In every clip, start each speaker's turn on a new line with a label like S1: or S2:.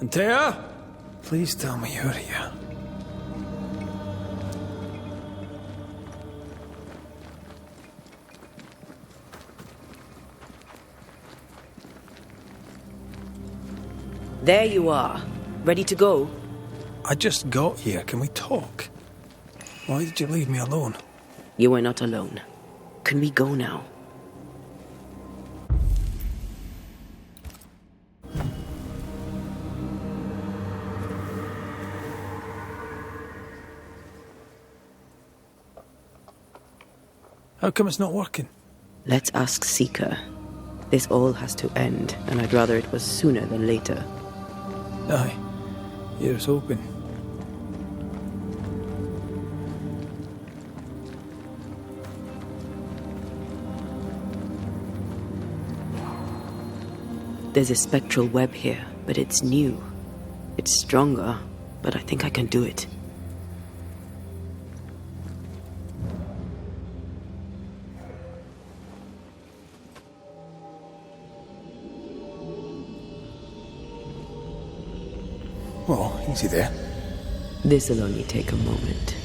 S1: Antea? Please tell me you're here.
S2: There you are. Ready to go?
S1: I just got here. Can we talk? Why did you leave me alone?
S2: You are not alone. Can we go now?
S1: How come it's not working?
S2: Let's ask Seeker. This all has to end, and I'd rather it was sooner than later.
S1: Aye. Here's hoping.
S2: There's a spectral web here, but it's new. It's stronger, but I think I can do it.
S1: Oh, easy there.
S2: This'll only take a moment.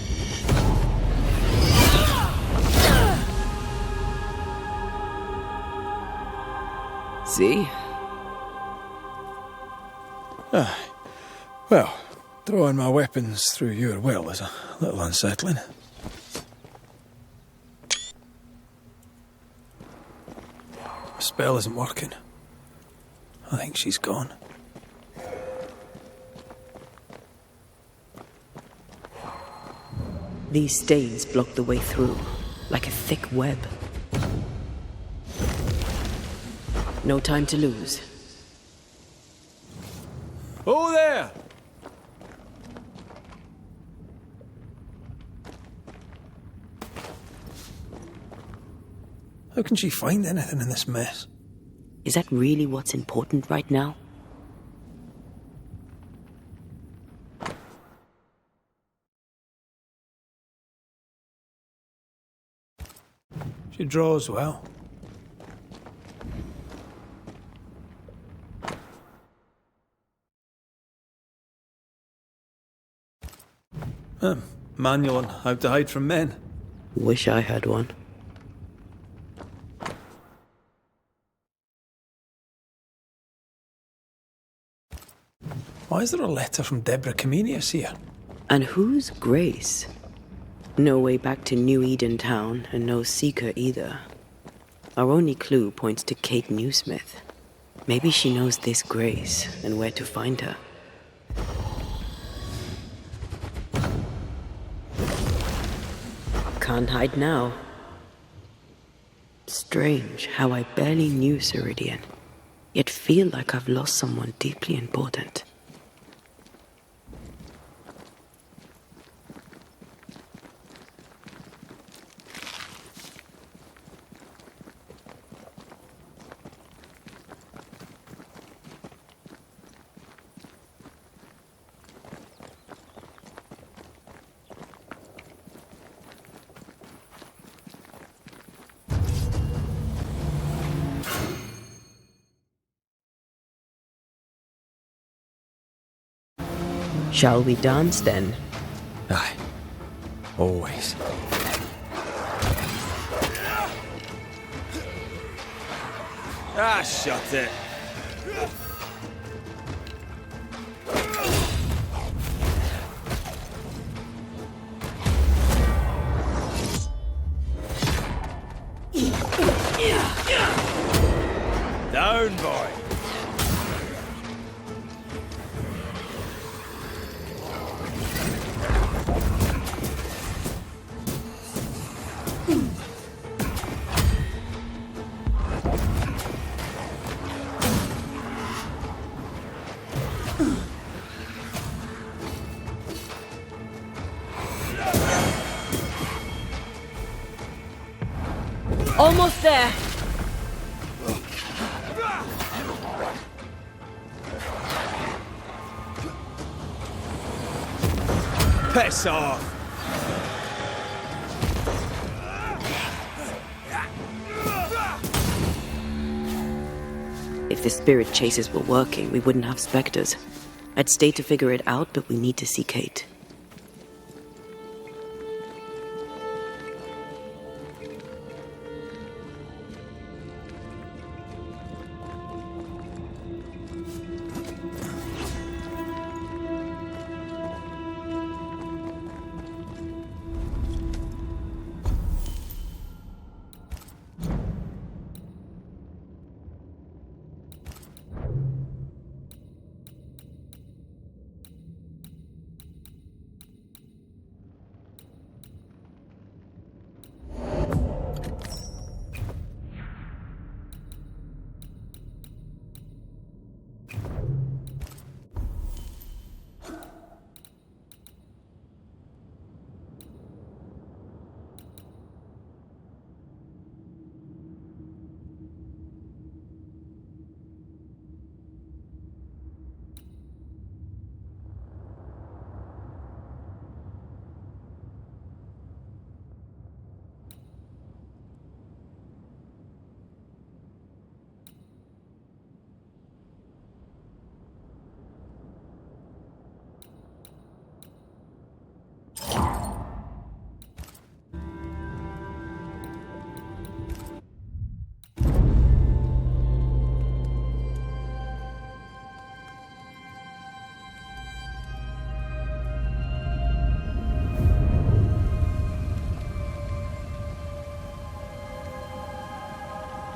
S2: See?
S1: Aye. Well, throwing my weapons through your will is a little unsettling. The spell isn't working. I think she's gone.
S2: These stains block the way through, like a thick web. No time to lose.
S1: Oh, there! How can she find anything in this mess?
S2: Is that really what's important right now?
S1: She draws well. Manual on how to hide from men.
S2: Wish I had one.
S1: Why is there a letter from Deborah Comenius here?
S2: And who's Grace? No way back to New Eden Town, and no Seeker either. Our only clue points to Kate Newsmith. Maybe she knows this Grace, and where to find her. Can't hide now. Strange how I barely knew Ceridian, yet feel like I've lost someone deeply important. Shall we dance then?
S1: Aye. Always. Ah, shut it. Down, boy.
S2: Almost there.
S1: Piss off.
S2: If the spirit chases were working, we wouldn't have specters. I'd stay to figure it out, but we need to see Kate.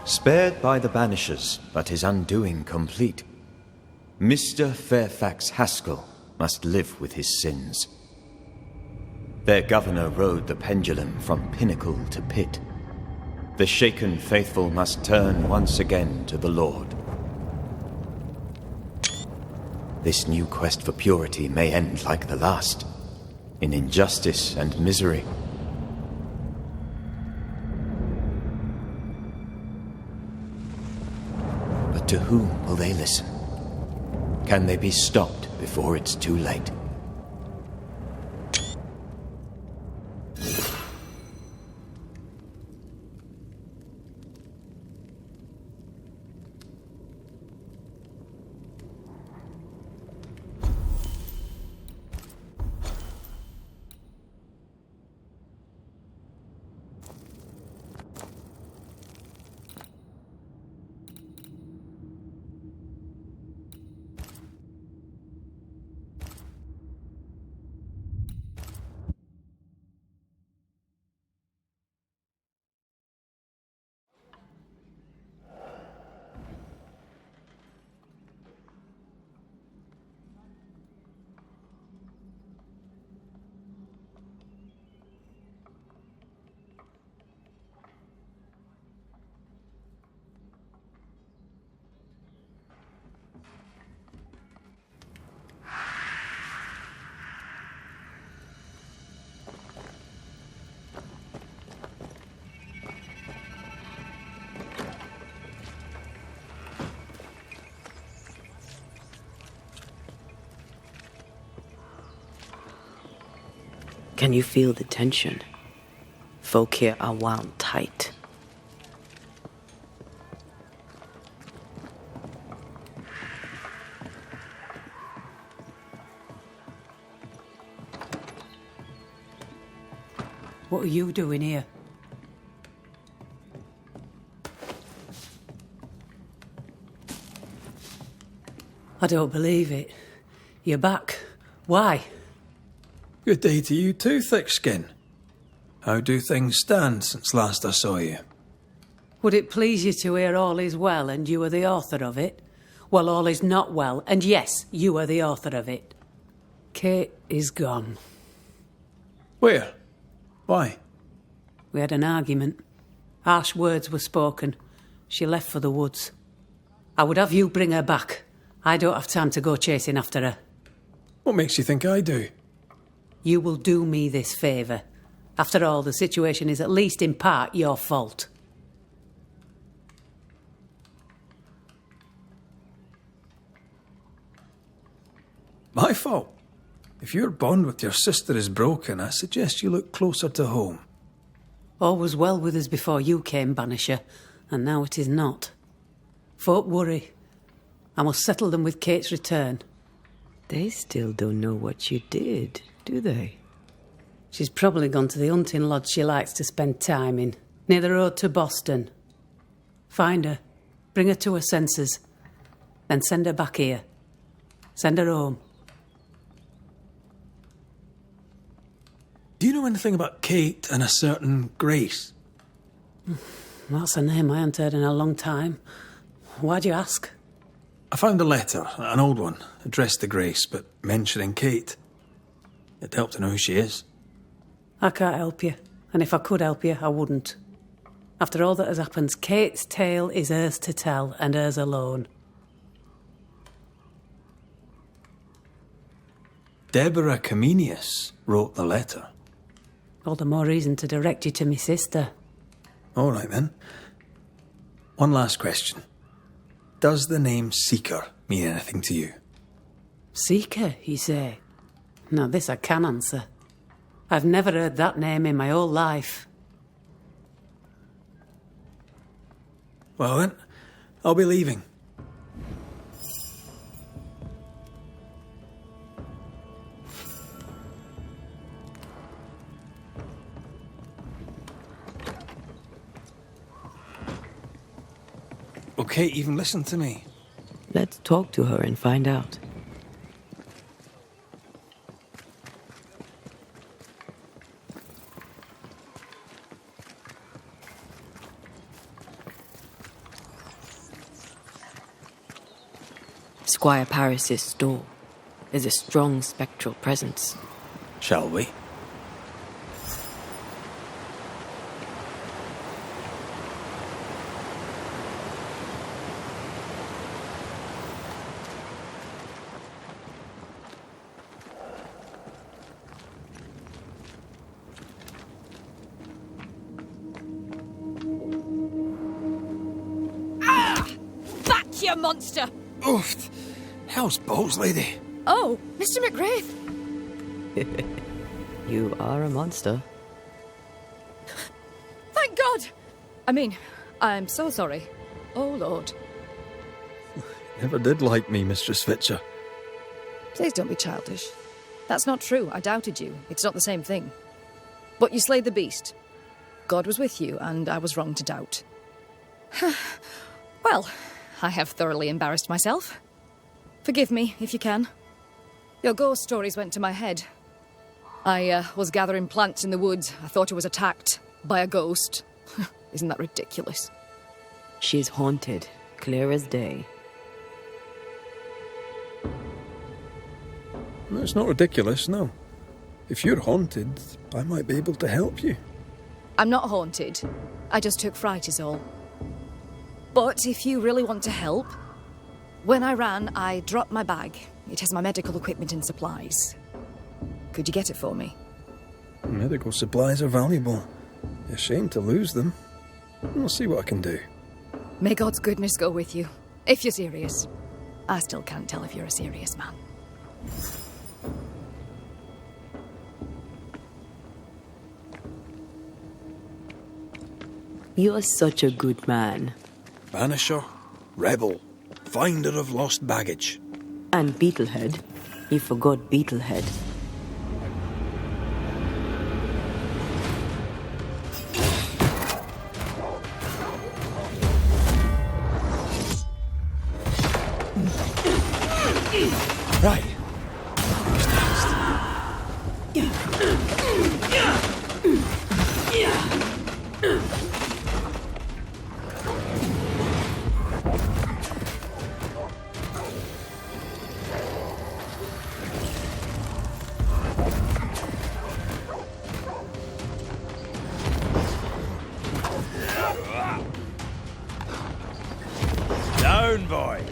S3: Spared by the Banishers, but his undoing complete. Mr. Fairfax Haskell must live with his sins. Their governor rode the pendulum from pinnacle to pit. The shaken faithful must turn once again to the Lord. This new quest for purity may end like the last, in injustice and misery. But to whom will they listen? Can they be stopped before it's too late?
S2: Can you feel the tension? Folk here are wound tight.
S4: What are you doing here? I don't believe it. You're back. Why?
S1: Good day to you too, Thickskin. How do things stand since last I saw you?
S4: Would it please you to hear all is well and you are the author of it? Well, all is not well, and yes, you are the author of it. Kate is gone.
S1: Where? Why?
S4: We had an argument. Harsh words were spoken. She left for the woods. I would have you bring her back. I don't have time to go chasing after her.
S1: What makes you think I do?
S4: You will do me this favour. After all, the situation is at least in part your fault.
S1: My fault? If your bond with your sister is broken, I suggest you look closer to home.
S4: All was well with us before you came, Banisher, and now it is not. Folk worry. I must settle them with Kate's return.
S2: They still don't know what you did, do they?
S4: She's probably gone to the hunting lodge she likes to spend time in, near the road to Boston. Find her, bring her to her senses, then send her back here. Send her home.
S1: Do you know anything about Kate and a certain Grace?
S4: That's a name I haven't heard in a long time. Why'd you ask?
S1: I found a letter, an old one, addressed to Grace, but mentioning Kate. It'd help to know who she is.
S4: I can't help you, and if I could help you, I wouldn't. After all that has happened, Kate's tale is hers to tell, and hers alone.
S1: Deborah Comenius wrote the letter.
S4: All the more reason to direct you to me sister.
S1: All right, then. One last question. Does the name Seeker mean anything to you?
S4: Seeker, you say? Now this I can answer. I've never heard that name in my whole life.
S1: Well then, I'll be leaving. Okay, even listen to me.
S2: Let's talk to her and find out. Squire Paris's store is a strong spectral presence.
S1: Shall we?
S5: Back, you monster!
S1: Oof! Hell's balls, lady.
S5: Oh, Mr. McGrath!
S2: You are a monster.
S5: Thank God! I mean, I'm so sorry. Oh, Lord.
S1: Never did like me, Mistress Fitcher.
S5: Please don't be childish. That's not true. I doubted you. It's not the same thing. But you slayed the beast. God was with you, and I was wrong to doubt. Well, I have thoroughly embarrassed myself. Forgive me, if you can. Your ghost stories went to my head. I was gathering plants in the woods. I thought I was attacked by a ghost. Isn't that ridiculous?
S2: She's haunted, clear as day.
S1: No, it's not ridiculous, no. If you're haunted, I might be able to help you.
S5: I'm not haunted. I just took fright is all. But if you really want to help, when I ran, I dropped my bag. It has my medical equipment and supplies. Could you get it for me?
S1: Medical supplies are valuable. A shame to lose them. I'll see what I can do.
S5: May God's goodness go with you, if you're serious. I still can't tell if you're a serious man.
S2: You're such a good man.
S1: Banisher, rebel, finder of lost baggage.
S2: And Beetlehead. You forgot Beetlehead.
S1: Right. Down, boy.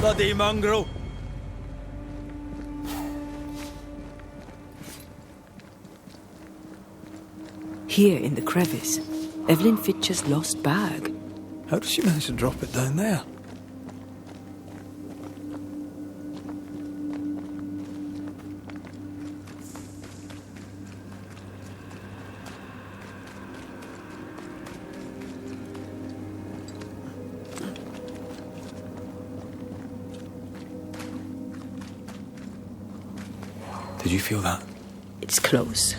S1: Bloody mongrel.
S2: Here in the crevice. Evelyn Fitcher's lost bag.
S1: How did she manage to drop it down there? Did you feel that?
S2: It's close.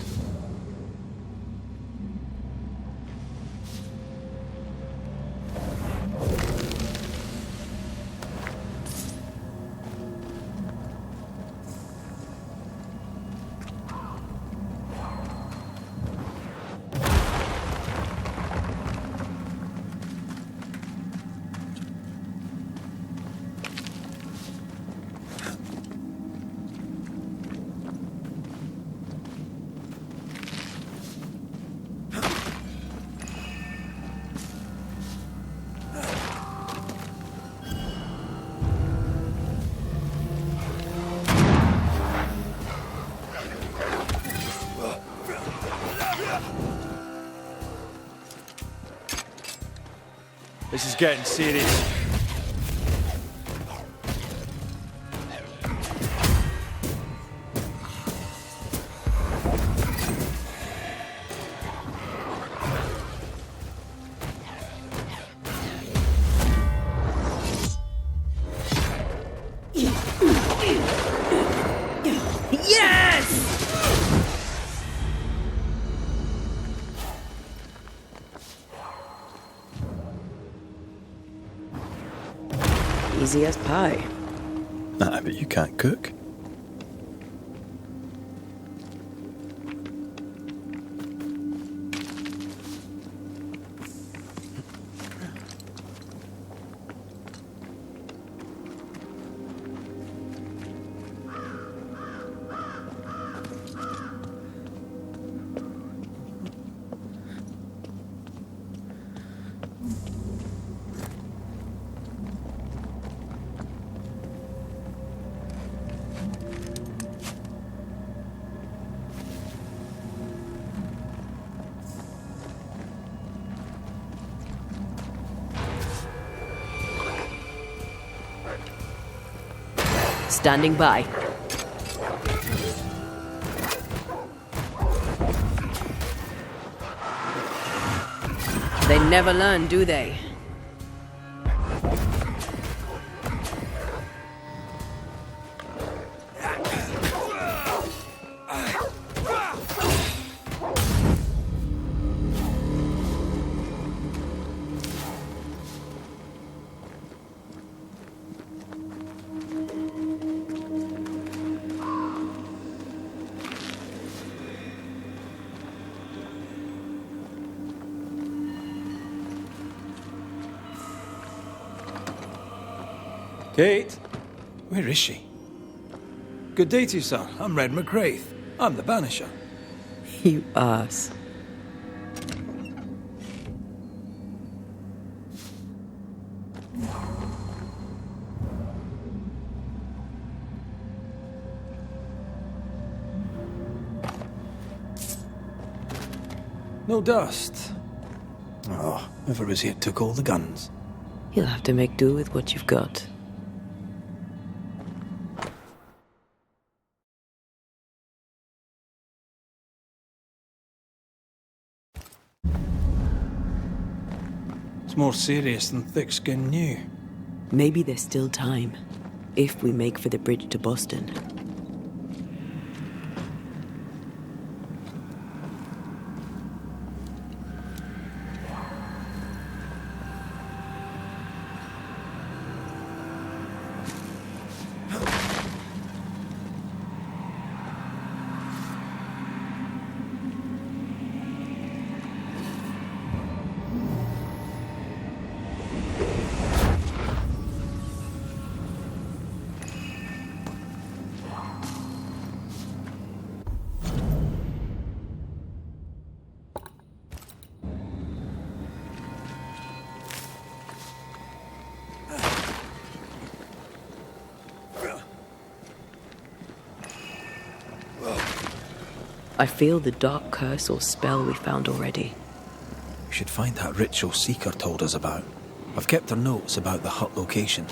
S3: This is getting serious.
S2: Easy as pie.
S1: I bet you can't cook.
S2: Standing by. They never learn, do they?
S1: Kate? Where is she? Good day to you, sir. I'm Red McCraith. I'm the Banisher.
S2: You ass.
S1: No dust. Oh, whoever was here took all the guns.
S2: You'll have to make do with what you've got.
S1: It's more serious than thick-skinned knew.
S2: Maybe there's still time, if we make for the bridge to Boston. I feel the dark curse or spell we found already.
S1: We should find that ritual Seeker told us about. I've kept her notes about the hut location.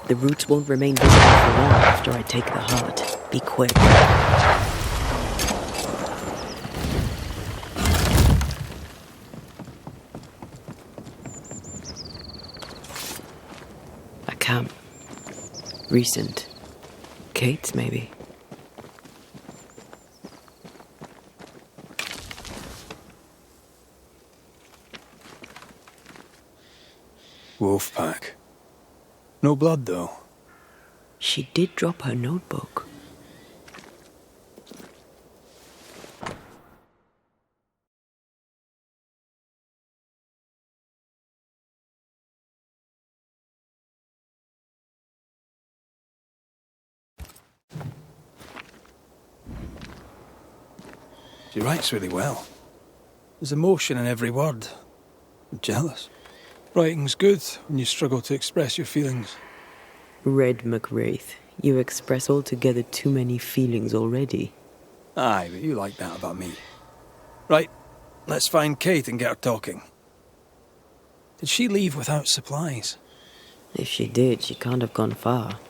S2: The roots won't remain visible for long after I take the heart. Be quick. A camp. Recent. Kate's, maybe.
S1: Wolfpack. No blood, though.
S2: She did drop her notebook.
S1: She writes really well. There's emotion in every word. I'm jealous. Writing's good when you struggle to express your feelings.
S2: Red McWraith, you express altogether too many feelings already.
S1: Aye, but you like that about me. Right, let's find Kate and get her talking. Did she leave without supplies?
S2: If she did, she can't have gone far.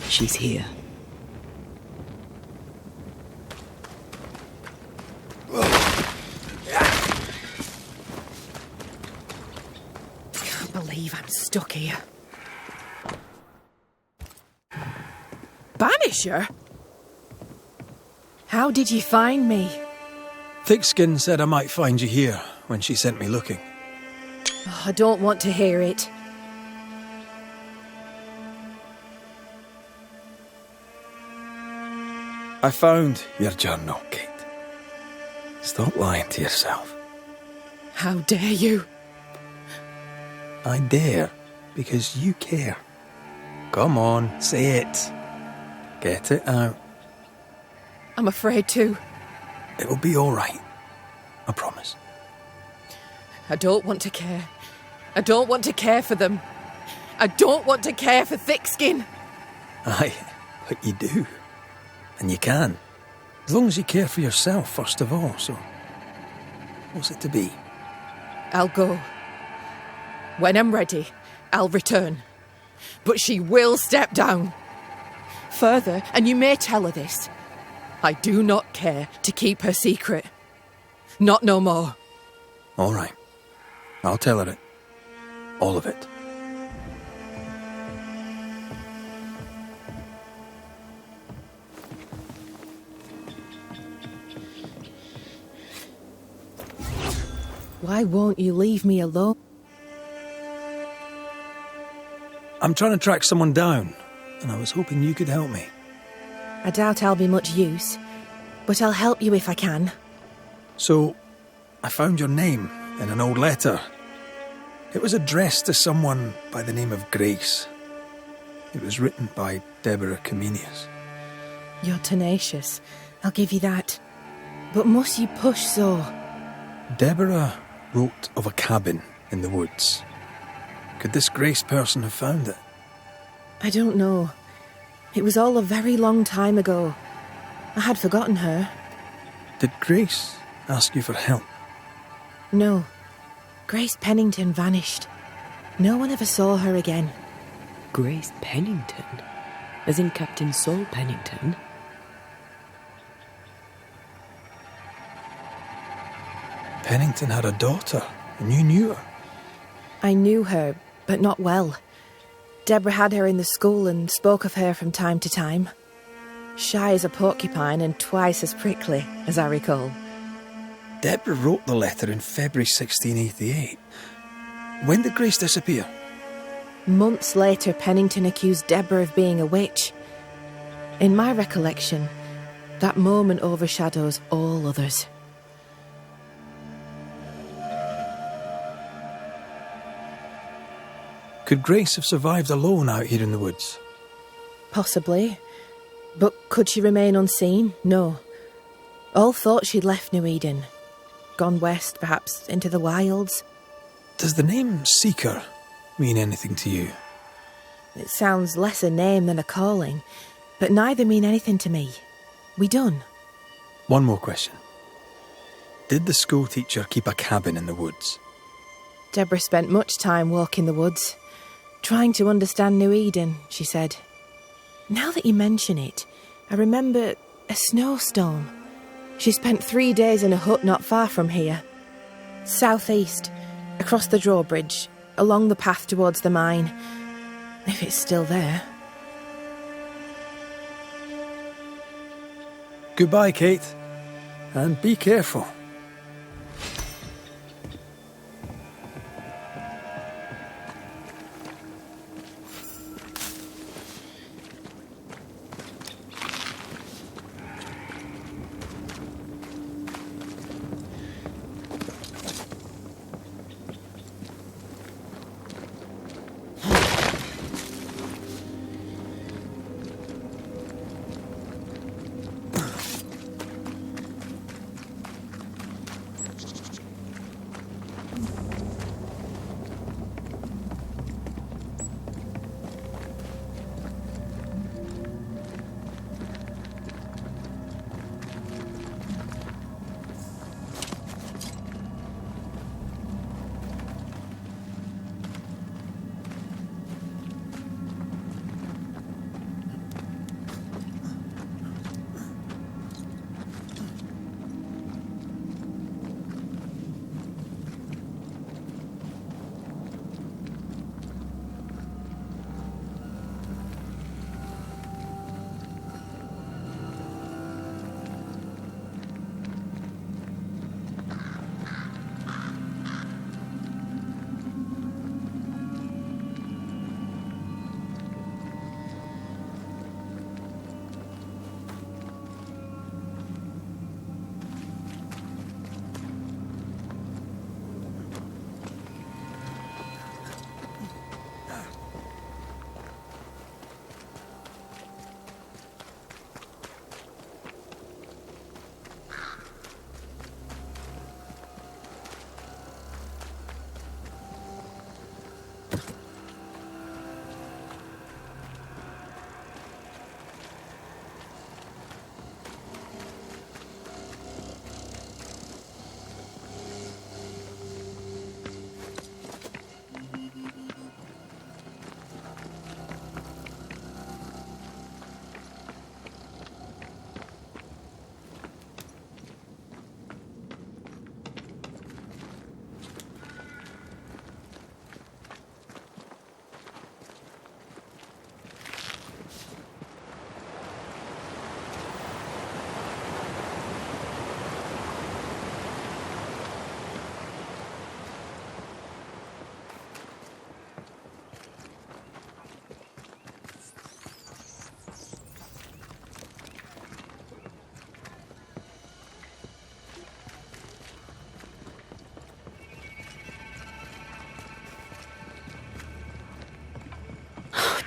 S2: She's here.
S5: Can't believe I'm stuck here. Banisher? How did you find me?
S1: Thickskin said I might find you here when she sent me looking.
S5: Oh, I don't want to hear it.
S1: I found your journal, Kate. Stop lying to yourself.
S5: How dare you?
S1: I dare, because you care. Come on, say it. Get it out.
S5: I'm afraid to.
S1: It'll be all right. I promise.
S5: I don't want to care. I don't want to care for them.
S6: I don't want to care for thick skin.
S1: Aye, but you do. And you can. As long as you care for yourself, first of all, so... What's it to be?
S6: I'll go. When I'm ready, I'll return. But she will step down. Further, and you may tell her this, I do not care to keep her secret. Not no more.
S1: All right. I'll tell her it. All of it.
S6: Why won't you leave me alone?
S1: I'm trying to track someone down, and I was hoping you could help me.
S6: I doubt I'll be much use, but I'll help you if I can.
S1: So, I found your name in an old letter. It was addressed to someone by the name of Grace. It was written by Deborah Comenius.
S6: You're tenacious, I'll give you that. But must you push so?
S1: Deborah wrote of a cabin in the woods. Could this Grace person have found it?
S6: I don't know. It was all a very long time ago. I had forgotten her.
S1: Did Grace ask you for help?
S6: No. Grace Pennington vanished. No one ever saw her again.
S2: Grace Pennington? As in Captain Saul Pennington?
S1: Pennington had a daughter, and you knew her.
S6: I knew her, but not well. Deborah had her in the school and spoke of her from time to time. Shy as a porcupine and twice as prickly, as I recall.
S1: Deborah wrote the letter in February 1688. When did Grace disappear?
S6: Months later, Pennington accused Deborah of being a witch. In my recollection, that moment overshadows all others.
S1: Could Grace have survived alone out here in the woods?
S6: Possibly. But could she remain unseen? No. All thought she'd left New Eden. Gone west, perhaps into the wilds.
S1: Does the name Seeker mean anything to you?
S6: It sounds less a name than a calling, but neither mean anything to me. We done.
S1: One more question. Did the school teacher keep a cabin in the woods?
S6: Deborah spent much time walking the woods. Trying to understand New Eden, she said. Now that you mention it, I remember a snowstorm. She spent 3 days in a hut not far from here. Southeast, across the drawbridge, along the path towards the mine. If it's still there.
S1: Goodbye, Kate. And be careful.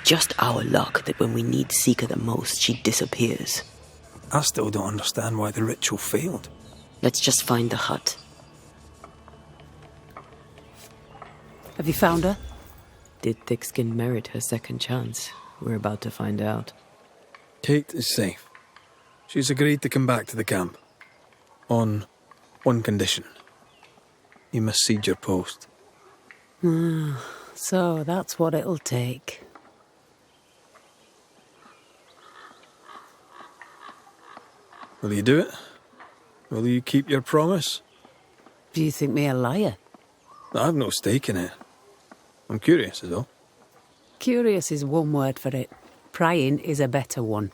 S2: just our luck that when we need Seeker the most, she disappears.
S1: I still don't understand why the ritual failed.
S2: Let's just find the hut.
S4: Have you found her?
S2: Did Thickskin merit her second chance? We're about to find out.
S1: Kate is safe. She's agreed to come back to the camp. On one condition. You must cede your post.
S4: So that's what it'll take.
S1: Will you do it? Will you keep your promise?
S4: Do you think me a liar?
S1: I've no stake in it. I'm curious, is all.
S4: Curious is one word for it. Prying is a better one.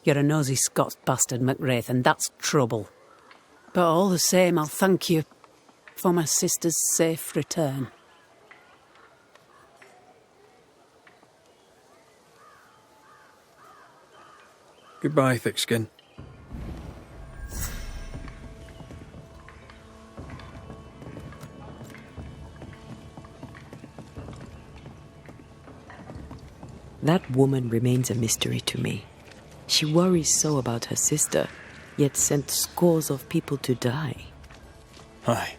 S4: You're a nosy Scots bastard, McWraith, and that's trouble. But all the same, I'll thank you for my sister's safe return.
S1: Goodbye, Thickskin.
S2: That woman remains a mystery to me. She worries so about her sister, yet sent scores of people to die.
S1: Aye.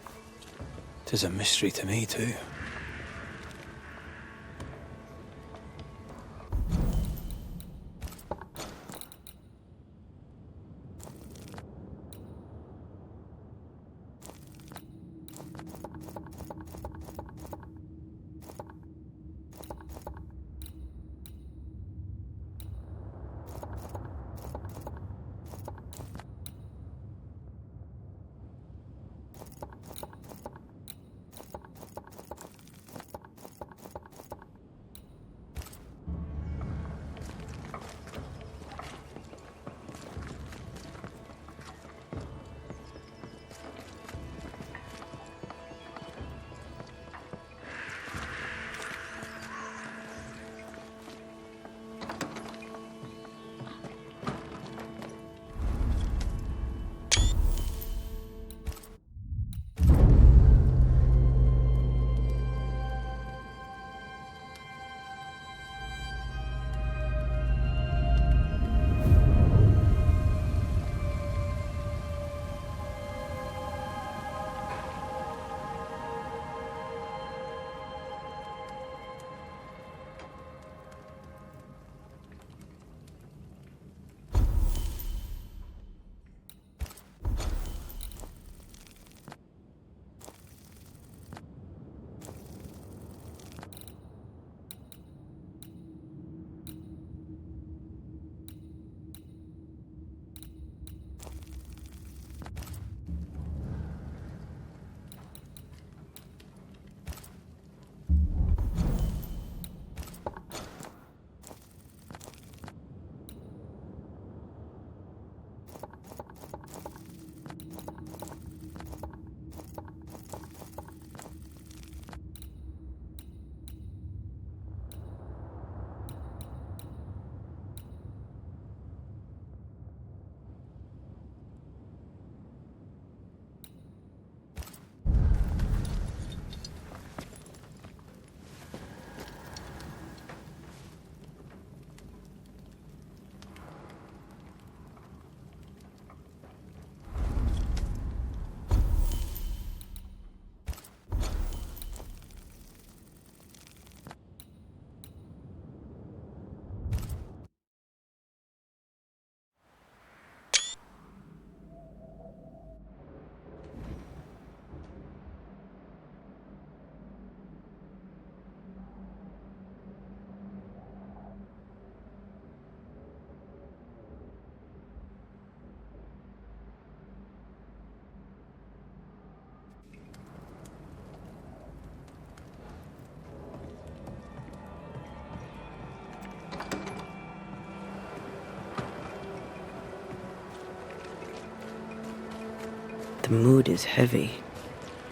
S1: 'Tis a mystery to me, too.
S2: The mood is heavy.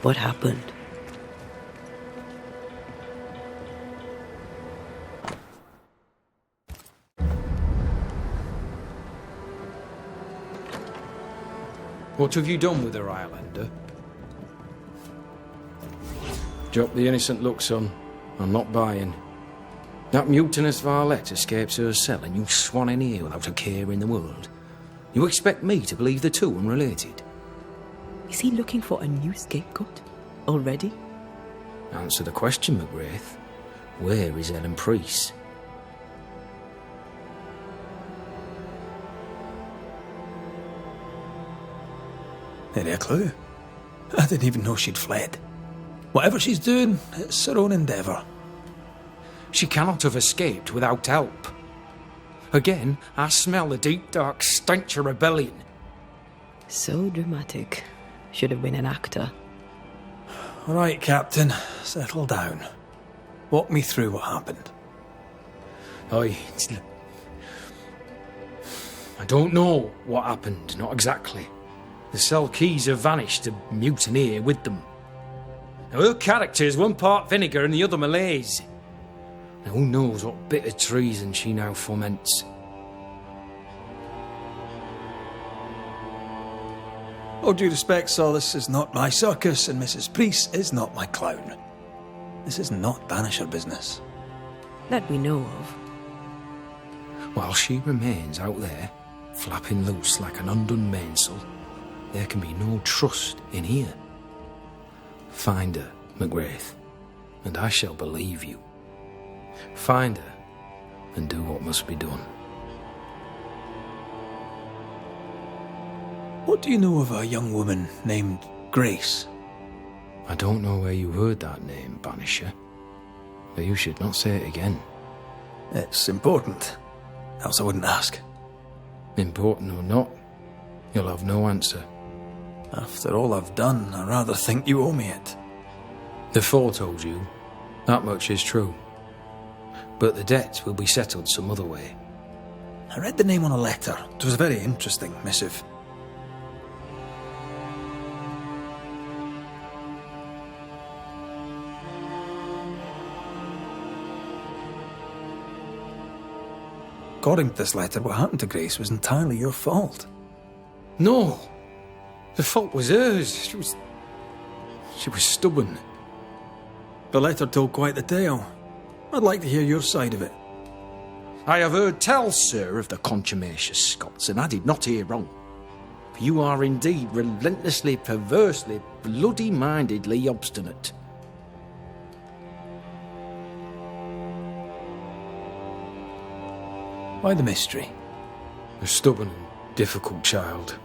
S2: What happened?
S7: What have you done with her, Islander? Drop the innocent look, son. I'm not buying. That mutinous varlet escapes her cell and you swan in here without a care in the world. You expect me to believe the two unrelated?
S2: Is he looking for a new scapegoat? Already?
S7: Answer the question, McGrath. Where is Ellen Priest?
S1: Any a clue? I didn't even know she'd fled. Whatever she's doing, it's her own endeavour.
S7: She cannot have escaped without help. Again, I smell the deep, dark stench of rebellion.
S2: So dramatic. Should have been an actor.
S1: All right, Captain, settle down. Walk me through what happened.
S7: I don't know what happened, not exactly. The cell keys have vanished, the mutineer with them. Now, her character is one part vinegar and the other malaise. Now, who knows what bitter treason she now foments.
S1: All due respect, Saul, this is not my circus, and Mrs. Priest is not my clown. This is not Banisher business.
S2: That we know of.
S7: While she remains out there, flapping loose like an undone mainsail, there can be no trust in here. Find her, McGrath, and I shall believe you. Find her, and do what must be done.
S1: What do you know of a young woman named Grace?
S7: I don't know where you heard that name, Banisher, but you should not say it again.
S1: It's important, else I wouldn't ask.
S7: Important or not, you'll have no answer.
S1: After all I've done, I rather think you owe me it.
S7: The Four told you, that much is true. But the debt will be settled some other way.
S1: I read the name on a letter. It was a very interesting missive. According to this letter, what happened to Grace was entirely your fault.
S7: No! The fault was hers. She was stubborn.
S1: The letter told quite the tale. I'd like to hear your side of it.
S7: I have heard tell, sir, of the contumacious Scots, and I did not hear wrong. For you are indeed relentlessly, perversely, bloody-mindedly obstinate.
S1: Why the mystery?
S7: A stubborn and difficult child.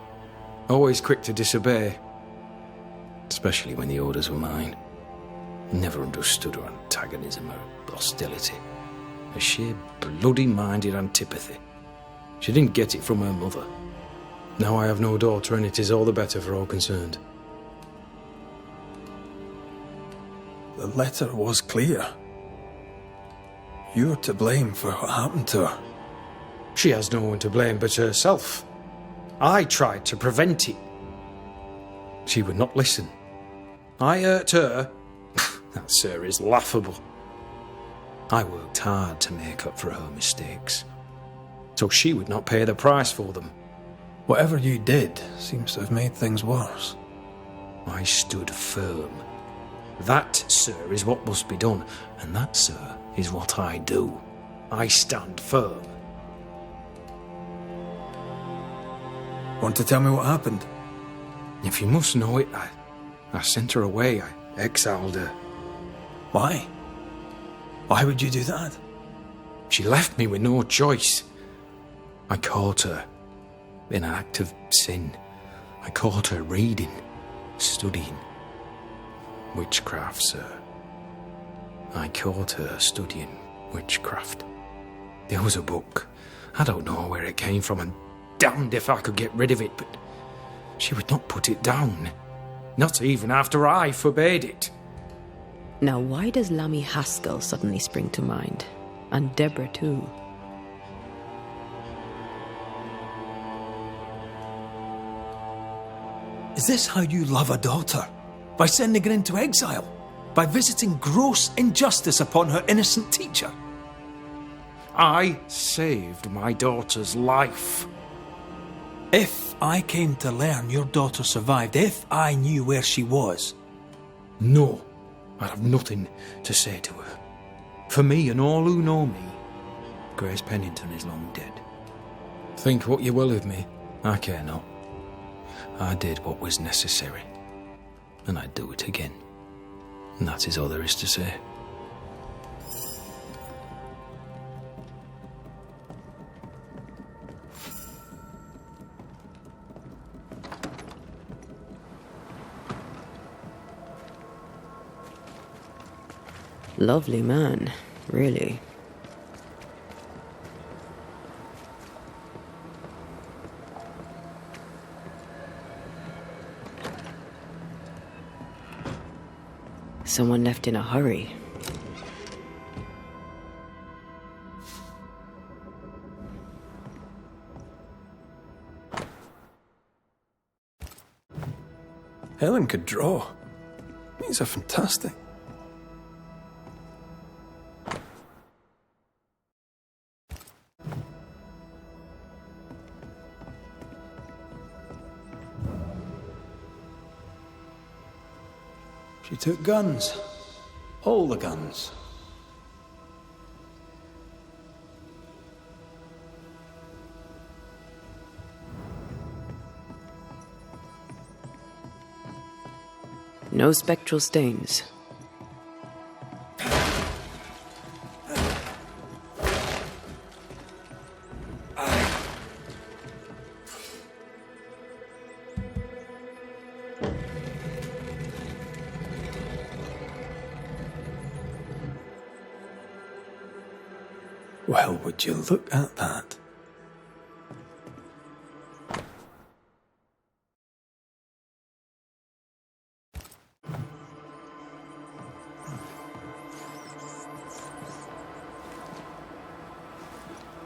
S7: Always quick to disobey. Especially when the orders were mine. Never understood her antagonism or hostility. A sheer bloody-minded antipathy. She didn't get it from her mother. Now I have no daughter, and it is all the better for all concerned.
S1: The letter was clear. You're to blame for what happened to her.
S7: She has no one to blame but herself. I tried to prevent it. She would not listen. I hurt her. That, sir, is laughable. I worked hard to make up for her mistakes, so she would not pay the price for them.
S1: Whatever you did seems to have made things worse.
S7: I stood firm. That, sir, is what must be done, and that, sir, is what I do. I stand firm.
S1: Want to tell me what happened?
S7: If you must know it, I sent her away. I exiled her.
S1: Why? Why would you do that?
S7: She left me with no choice. I caught her in an act of sin. I caught her reading, studying. Witchcraft, sir. I caught her studying witchcraft. There was a book. I don't know where it came from, and damned if I could get rid of it, but she would not put it down. Not even after I forbade it.
S2: Now, why does Lammy Haskell suddenly spring to mind? And Deborah, too.
S1: Is this how you love a daughter? By sending her into exile? By visiting gross injustice upon her innocent teacher?
S7: I saved my daughter's life.
S1: If I came to learn your daughter survived, if I knew where she was...
S7: No, I have nothing to say to her. For me and all who know me, Grace Pennington is long dead. Think what you will of me, I care not. I did what was necessary, and I'd do it again. And that is all there is to say.
S2: Lovely man, really. Someone left in a hurry.
S1: Helen could draw. These are fantastic. She took guns. All the guns.
S2: No spectral stains.
S1: Well, would you look at that?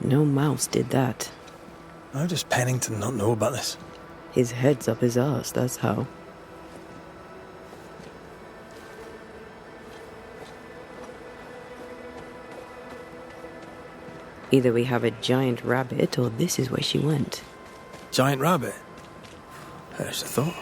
S2: No mouse did that.
S1: How does Pennington not know about this?
S2: His head's up his arse, that's how. Either we have a giant rabbit, or this is where she went.
S1: Giant rabbit? There's a thought.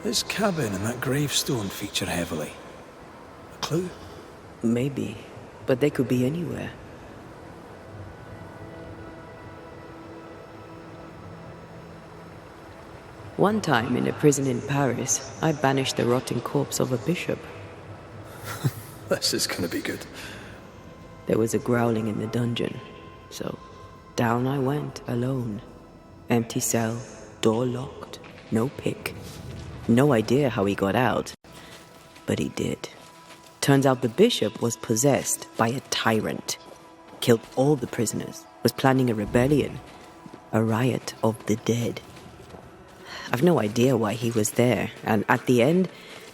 S1: This cabin and that gravestone feature heavily. A clue?
S2: Maybe, but they could be anywhere. One time in a prison in Paris, I banished the rotting corpse of a bishop.
S1: This is gonna be good.
S2: There was a growling in the dungeon, so down I went alone. Empty cell, door locked, no pick. No idea how he got out, but he did. Turns out the bishop was possessed by a tyrant. Killed all the prisoners, was planning a rebellion. A riot of the dead. I've no idea why he was there, and at the end,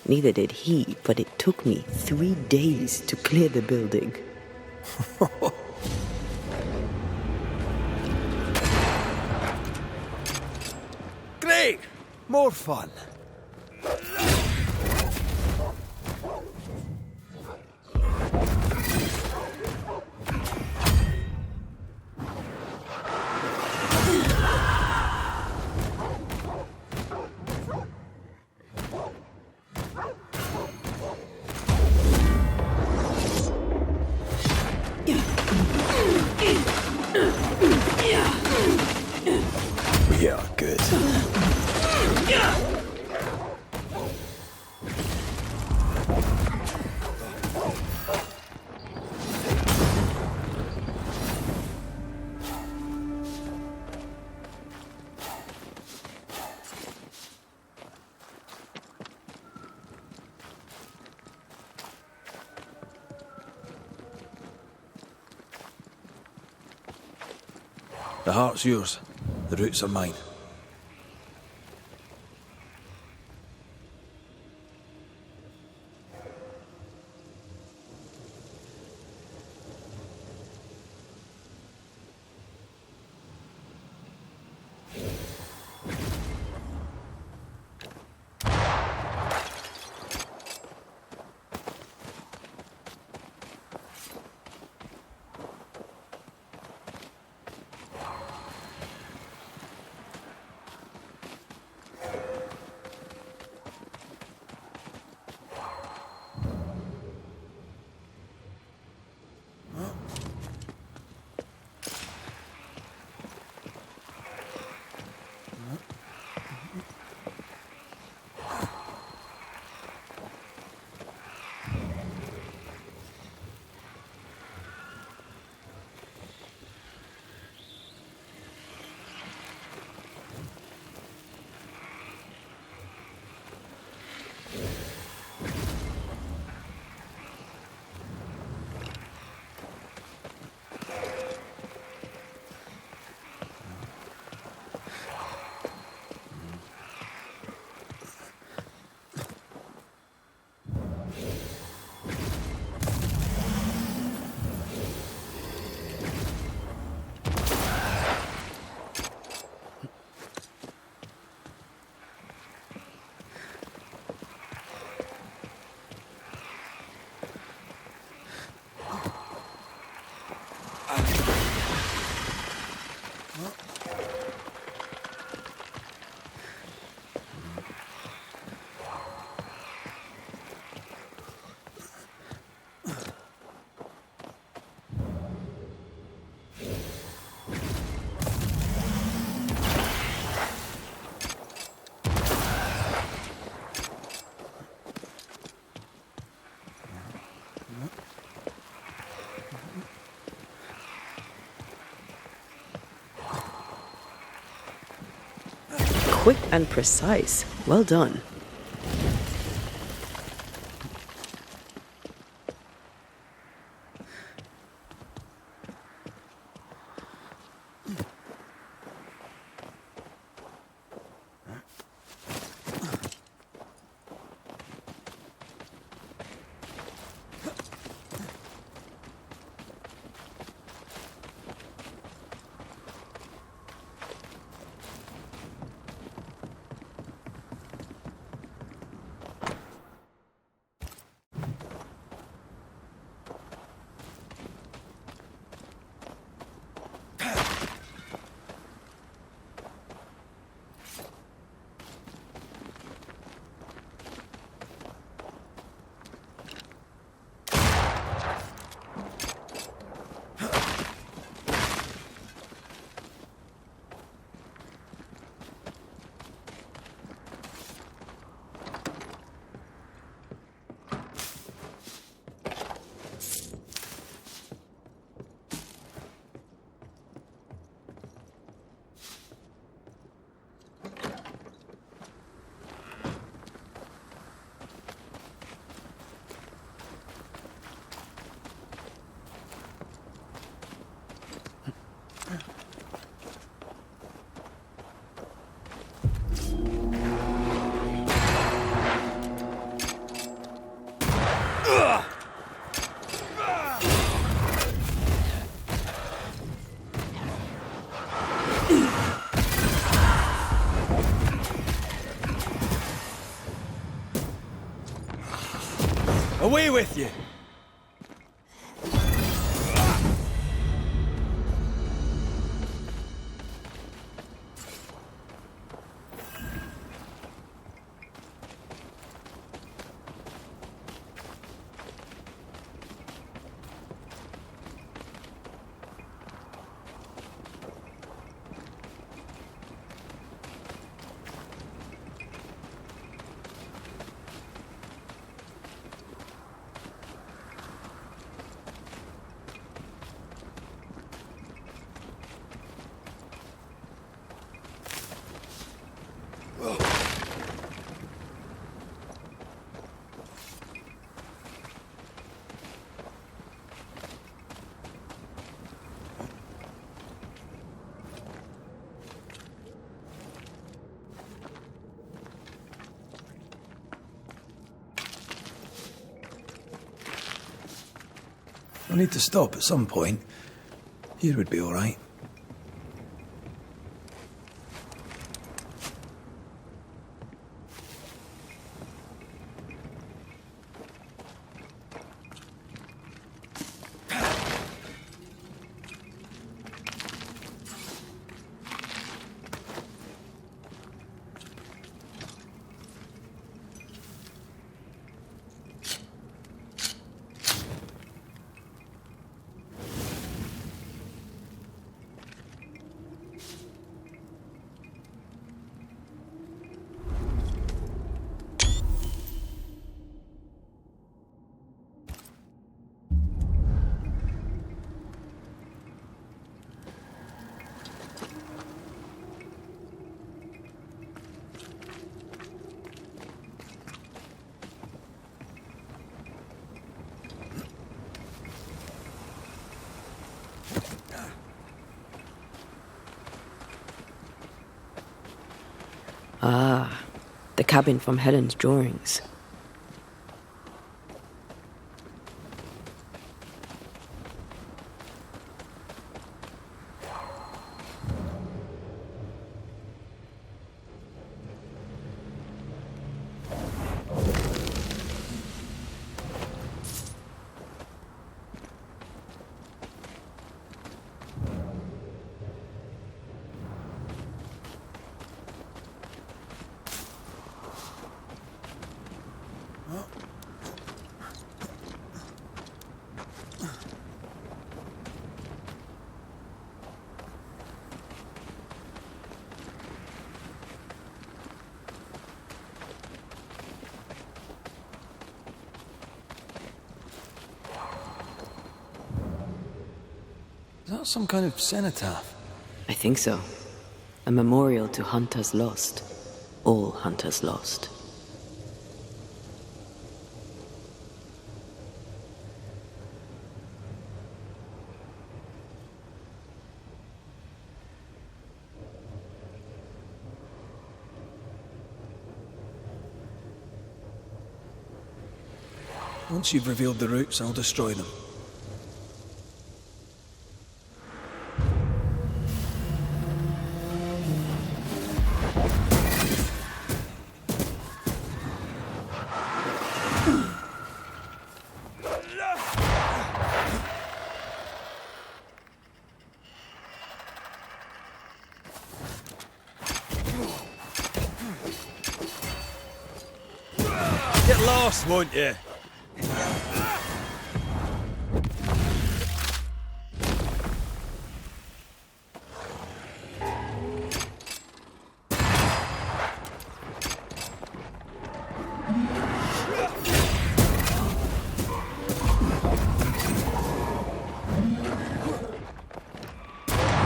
S2: Neither did he, but it took me 3 days to clear the building.
S1: Great! More fun. We are good. The heart's yours. The roots are mine.
S2: Quick and precise. Well done.
S1: Away with you! We'll need to stop at some point. Here would be all right.
S2: Ah, the cabin from Helen's drawings.
S1: Is that some kind of cenotaph?
S2: I think so. A memorial to hunters lost. All hunters lost.
S1: Once you've revealed the roots, I'll destroy them. Get lost, won't you?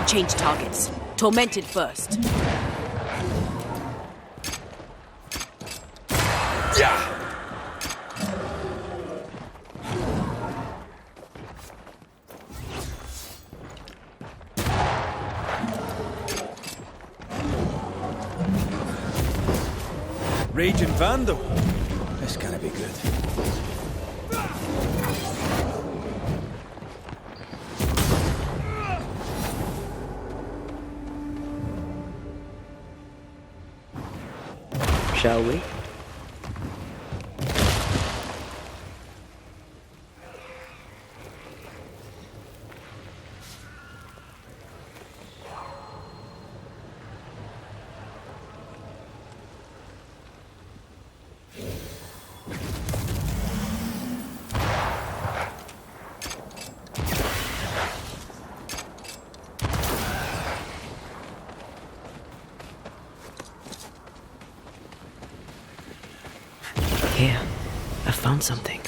S2: Change targets. Tormented first.
S1: Raging Vandal. This can't be good.
S2: Shall we? found something.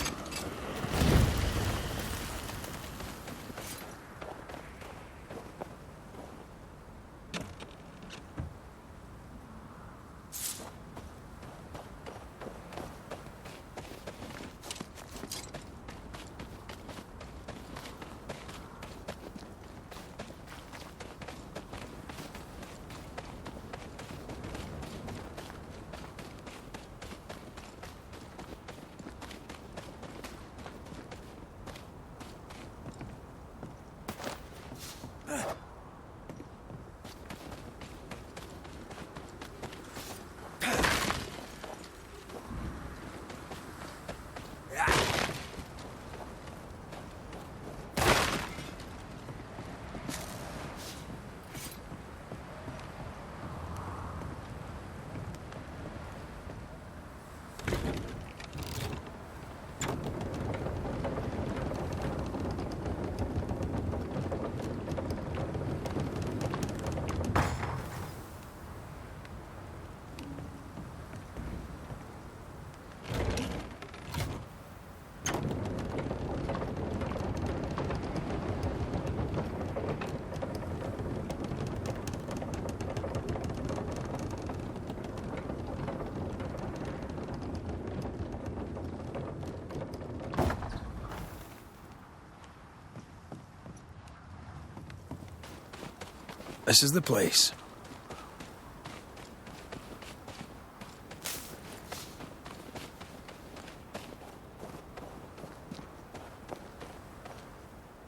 S1: This is the place.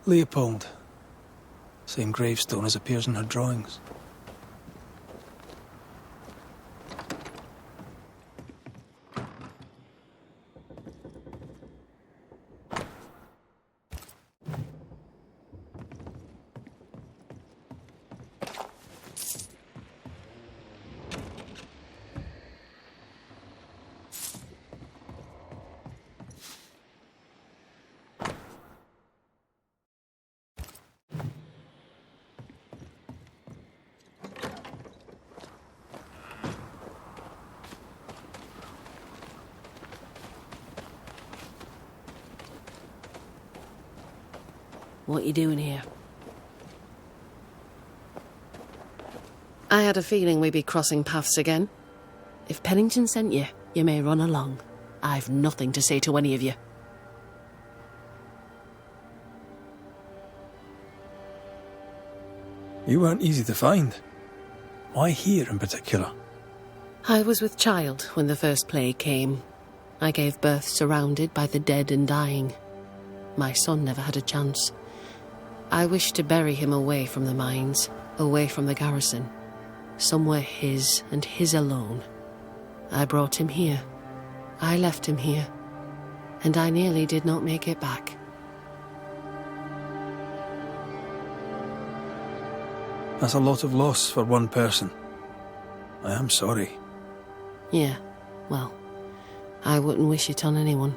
S1: Leopold. Same gravestone as appears in her drawings.
S8: What you doing here? I had a feeling we'd be crossing paths again. If Pennington sent you, you may run along. I've nothing to say to any of you.
S1: You weren't easy to find. Why here in particular?
S8: I was with child when the first plague came. I gave birth surrounded by the dead and dying. My son never had a chance. I wished to bury him away from the mines, away from the garrison. Somewhere his and his alone. I brought him here. I left him here. And I nearly did not make it back.
S1: That's a lot of loss for one person. I am sorry.
S8: Yeah, well, I wouldn't wish it on anyone.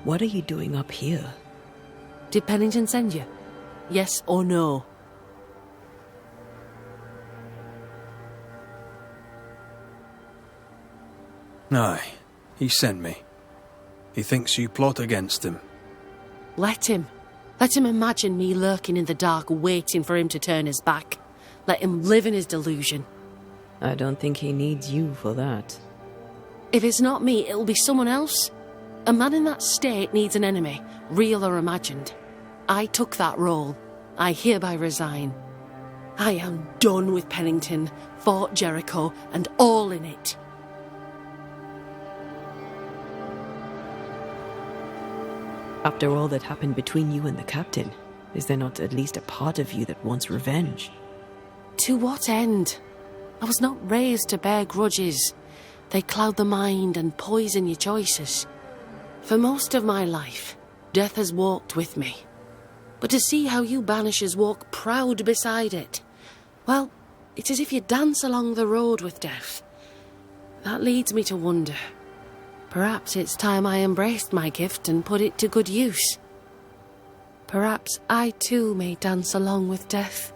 S2: What are you doing up here?
S8: Did Pennington send you? Yes or no?
S1: Aye, he sent me. He thinks you plot against him.
S8: Let him. Let him imagine me lurking in the dark, waiting for him to turn his back. Let him live in his delusion.
S2: I don't think he needs you for that.
S8: If it's not me, it'll be someone else. A man in that state needs an enemy, real or imagined. I took that role. I hereby resign. I am done with Pennington, Fort Jericho, and all in it.
S2: After all that happened between you and the captain, is there not at least a part of you that wants revenge?
S8: To what end? I was not raised to bear grudges. They cloud the mind and poison your choices. For most of my life, death has walked with me. But to see how you Banishers walk proud beside it, well, it's as if you dance along the road with death. That leads me to wonder. Perhaps it's time I embraced my gift and put it to good use. Perhaps I too may dance along with death.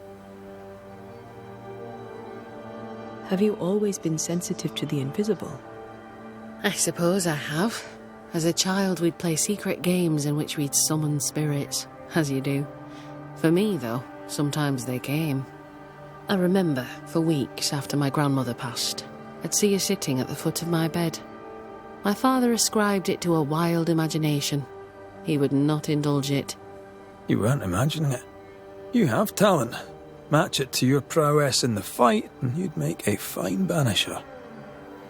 S2: Have you always been sensitive to the invisible?
S8: I suppose I have. As a child, we'd play secret games in which we'd summon spirits, as you do. For me, though, sometimes they came. I remember, for weeks after my grandmother passed, I'd see her sitting at the foot of my bed. My father ascribed it to a wild imagination. He would not indulge it.
S1: You weren't imagining it. You have talent. Match it to your prowess in the fight, and you'd make a fine banisher.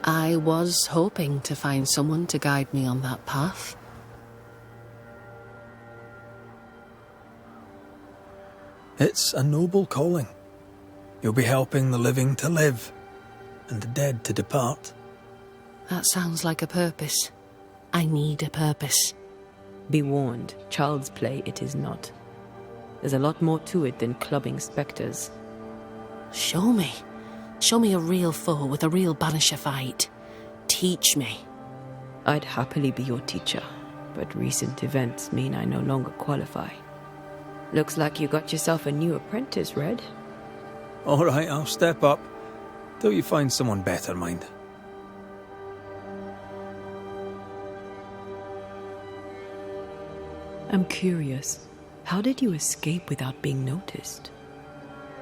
S8: I was hoping to find someone to guide me on that path.
S1: It's a noble calling. You'll be helping the living to live, and the dead to depart.
S8: That sounds like a purpose. I need a purpose.
S2: Be warned, child's play it is not. There's a lot more to it than clubbing spectres.
S8: Show me. Show me a real foe with a real banisher fight. Teach me.
S2: I'd happily be your teacher, but recent events mean I no longer qualify. Looks like you got yourself a new apprentice, Red.
S1: All right, I'll step up. Till you find someone better, mind.
S2: I'm curious. How did you escape without being noticed?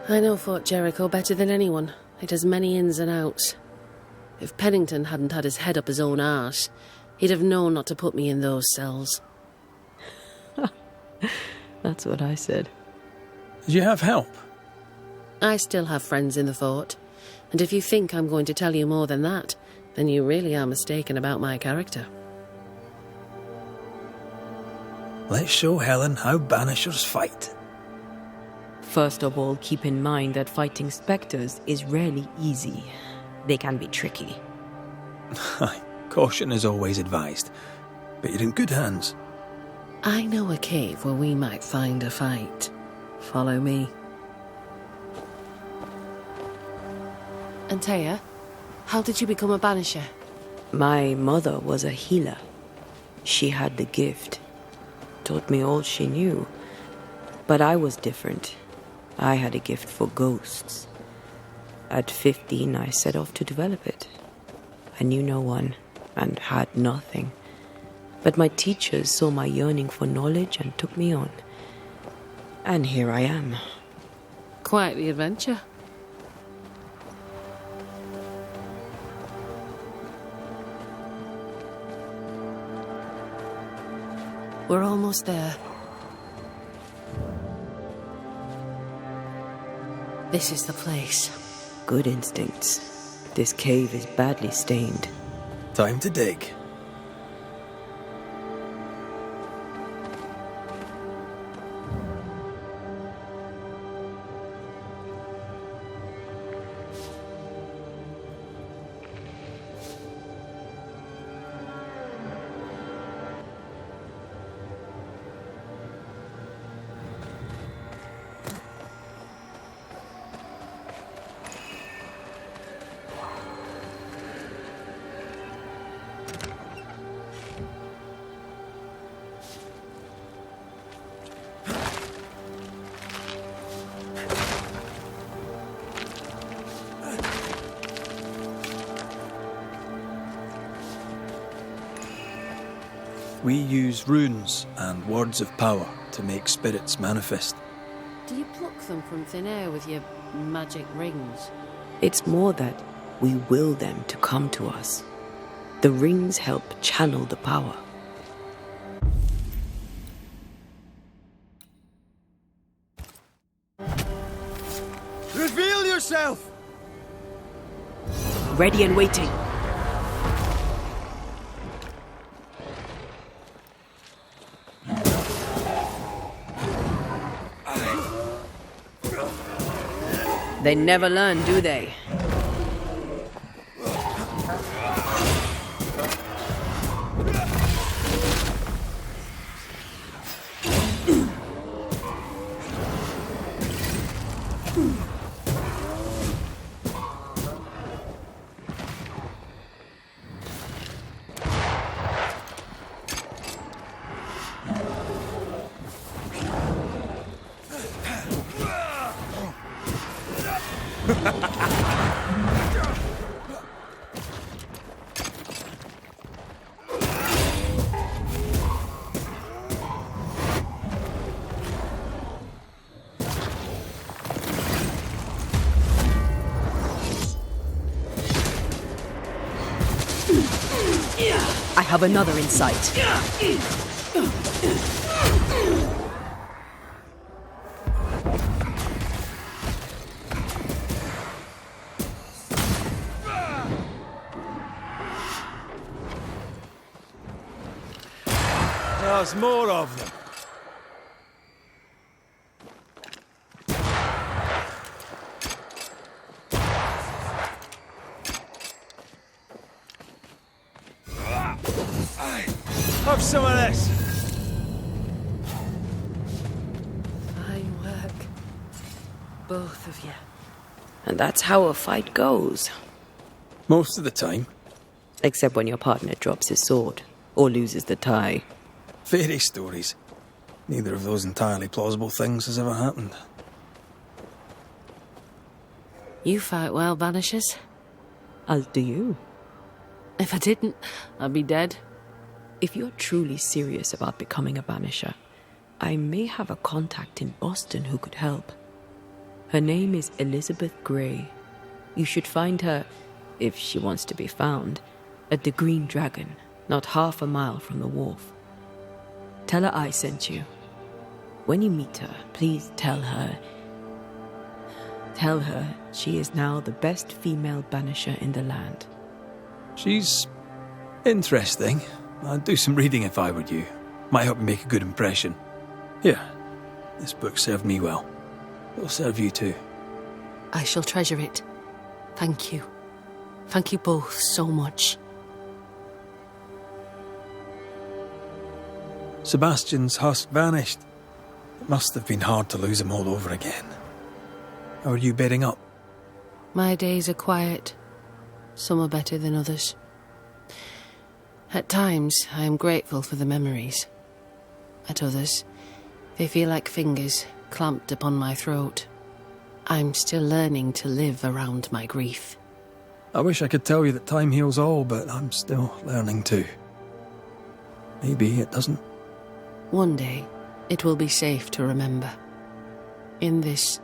S8: I know Fort Jericho better than anyone. It has many ins and outs. If Pennington hadn't had his head up his own arse, he'd have known not to put me in those cells.
S2: That's what I said.
S1: Did you have help?
S8: I still have friends in the fort, and if you think I'm going to tell you more than that, then you really are mistaken about my character.
S1: Let's show Helen how banishers fight.
S2: First of all, keep in mind that fighting spectres is rarely easy. They can be tricky.
S1: Caution is always advised, but you're in good hands.
S8: I know a cave where we might find a fight. Follow me. Antea, how did you become a banisher?
S2: My mother was a healer. She had the gift. Taught me all she knew. But I was different. I had a gift for ghosts. At 15, I set off to develop it. I knew no one and had nothing. But my teachers saw my yearning for knowledge and took me on. And here I am.
S8: Quite the adventure. We're almost there. This is the place.
S2: Good instincts. This cave is badly stained.
S1: Time to dig. We use runes and words of power to make spirits manifest.
S8: Do you pluck them from thin air with your magic rings?
S2: It's more that we will them to come to us. The rings help channel the power.
S1: Reveal yourself!
S2: Ready and waiting. They never learn, do they?
S1: Ha ha ha!
S9: I have another in sight.
S1: There's more of them. Have some of this.
S8: Fine work. Both of you.
S2: And that's how a fight goes.
S1: Most of the time.
S2: Except when your partner drops his sword or loses the tie.
S1: Fairy stories. Neither of those entirely plausible things has ever happened.
S8: You fight well, Banishers.
S2: As do you.
S8: If I didn't, I'd be dead.
S2: If you're truly serious about becoming a banisher, I may have a contact in Boston who could help. Her name is Elizabeth Grey. You should find her, if she wants to be found, at the Green Dragon, not half a mile from the wharf. Tell her I sent you. When you meet her, please tell her she is now the best female banisher in the land.
S1: She's interesting. I'd do some reading if I were you. Might help me make a good impression. Here, this book served me well. It'll serve you too.
S8: I shall treasure it. Thank you. Thank you both so much.
S1: Sebastian's husk vanished. It must have been hard to lose him all over again. How are you bedding up?
S8: My days are quiet. Some are better than others. At times, I am grateful for the memories. At others, they feel like fingers clamped upon my throat. I'm still learning to live around my grief.
S1: I wish I could tell you that time heals all, but I'm still learning too. Maybe it doesn't.
S8: One day, it will be safe to remember. In this,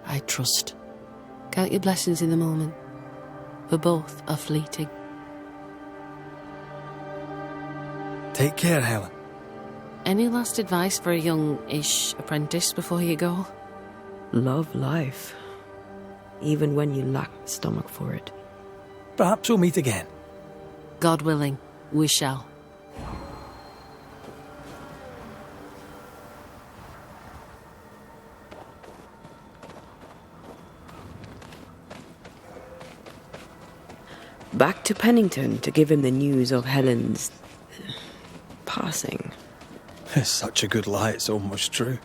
S8: I trust. Count your blessings in the moment, for both are fleeting.
S1: Take care, Helen.
S8: Any last advice for a young-ish apprentice before you go?
S2: Love life, even when you lack the stomach for it.
S1: Perhaps we'll meet again.
S8: God willing, we shall.
S2: Back to Pennington to give him the news of Helen's passing.
S1: It's such a good lie, it's almost true.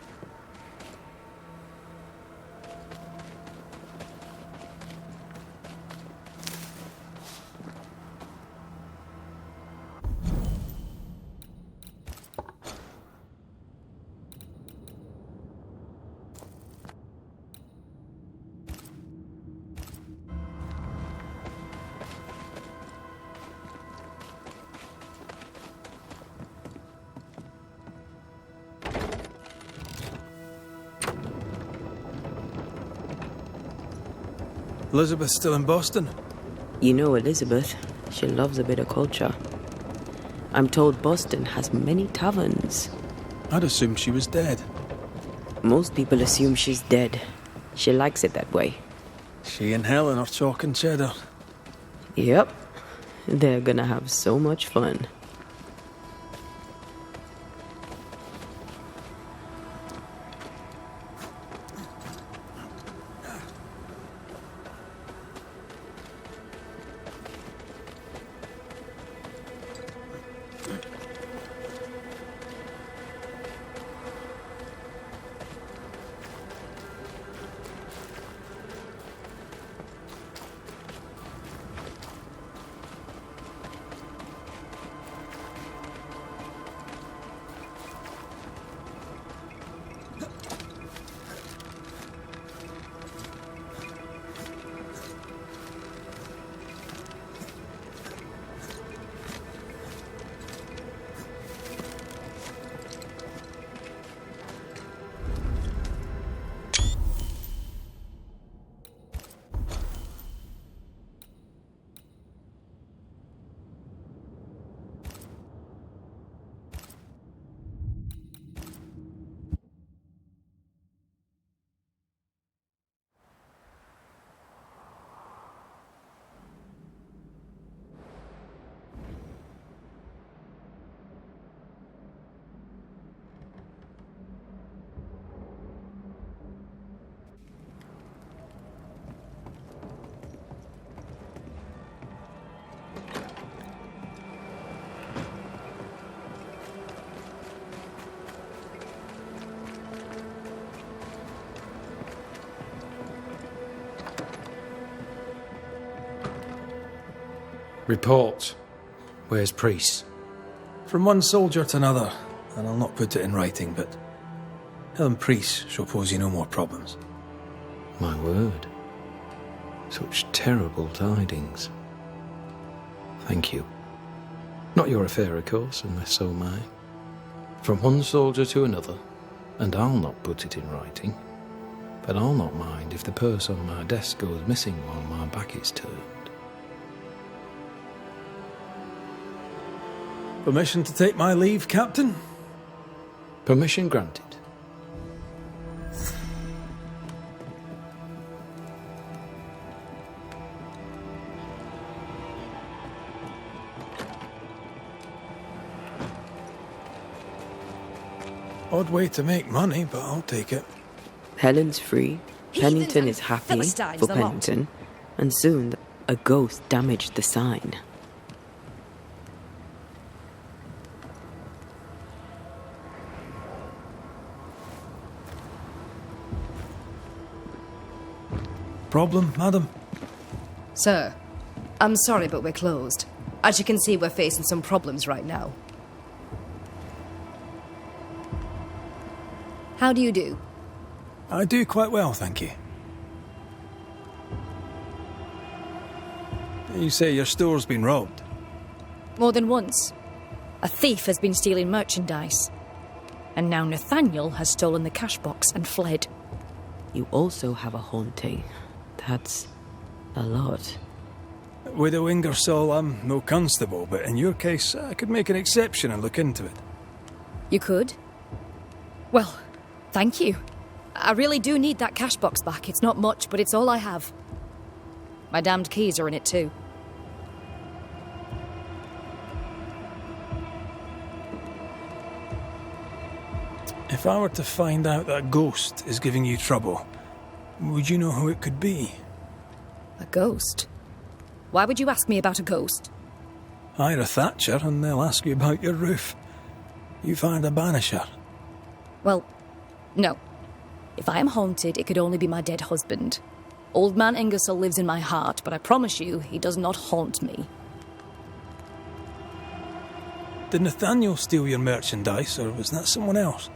S1: Elizabeth's still in Boston?
S2: You know Elizabeth. She loves a bit of culture. I'm told Boston has many taverns.
S1: I'd assumed she was dead.
S2: Most people assume she's dead. She likes it that way.
S1: She and Helen are talking cheddar.
S2: Yep. They're gonna have so much fun.
S7: Report. Where's Priest?
S1: From one soldier to another, and I'll not put it in writing, but Helen Priest shall pose you no more problems.
S7: My word. Such terrible tidings. Thank you. Not your affair, of course, unless so mine. From one soldier to another, and I'll not put it in writing, but I'll not mind if the purse on my desk goes missing while my back is turned.
S1: Permission to take my leave, Captain?
S7: Permission granted.
S1: Odd way to make money, but I'll take it.
S2: Helen's free, Pennington is happy
S5: Philistines,
S2: for
S5: the lot.
S2: Pennington, and soon a ghost damaged the sign.
S1: Problem, madam?
S5: Sir, I'm sorry, but we're closed. As you can see, we're facing some problems right now. How do you do?
S1: I do quite well, thank you. You say your store's been robbed?
S5: More than once. A thief has been stealing merchandise. And now Nathaniel has stolen the cash box and fled.
S2: You also have a haunting. That's a lot.
S1: Widow Ingersoll, I'm no constable, but in your case, I could make an exception and look into it.
S5: You could? Well, thank you. I really do need that cash box back. It's not much, but it's all I have. My damned keys are in it too.
S1: If I were to find out that ghost is giving you trouble, would you know who it could be?
S5: A ghost? Why would you ask me about a ghost?
S1: Hire a Thatcher and they'll ask you about your roof. You find a Banisher.
S5: Well, no. If I am haunted, it could only be my dead husband. Old man Ingersoll lives in my heart, but I promise you, he does not haunt me.
S1: Did Nathaniel steal your merchandise, or was that someone else?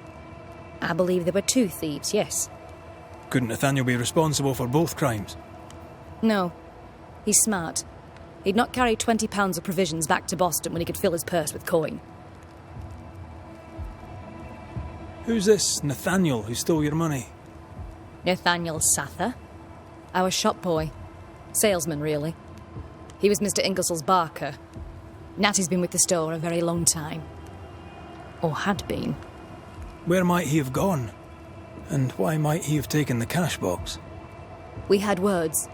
S5: I believe there were two thieves, yes.
S1: Couldn't Nathaniel be responsible for both crimes?
S5: No. He's smart. He'd not carry 20 pounds of provisions back to Boston when he could fill his purse with coin.
S1: Who's this Nathaniel who stole your money?
S5: Nathaniel Sather. Our shop boy. Salesman, really. He was Mr. Ingersoll's barker. Natty's been with the store a very long time. Or had been.
S1: Where might he have gone? And why might he have taken the cash box?
S5: We had words.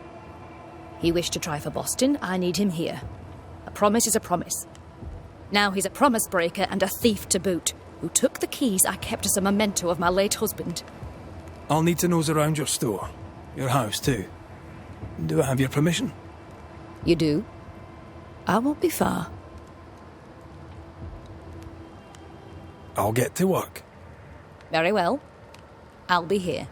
S5: He wished to try for Boston. I need him here. A promise is a promise. Now he's a promise breaker and a thief to boot, who took the keys I kept as a memento of my late husband.
S1: I'll need to nose around your store. Your house, too. Do I have your permission?
S5: You do? I won't be far.
S1: I'll get to work.
S5: Very well. I'll be here.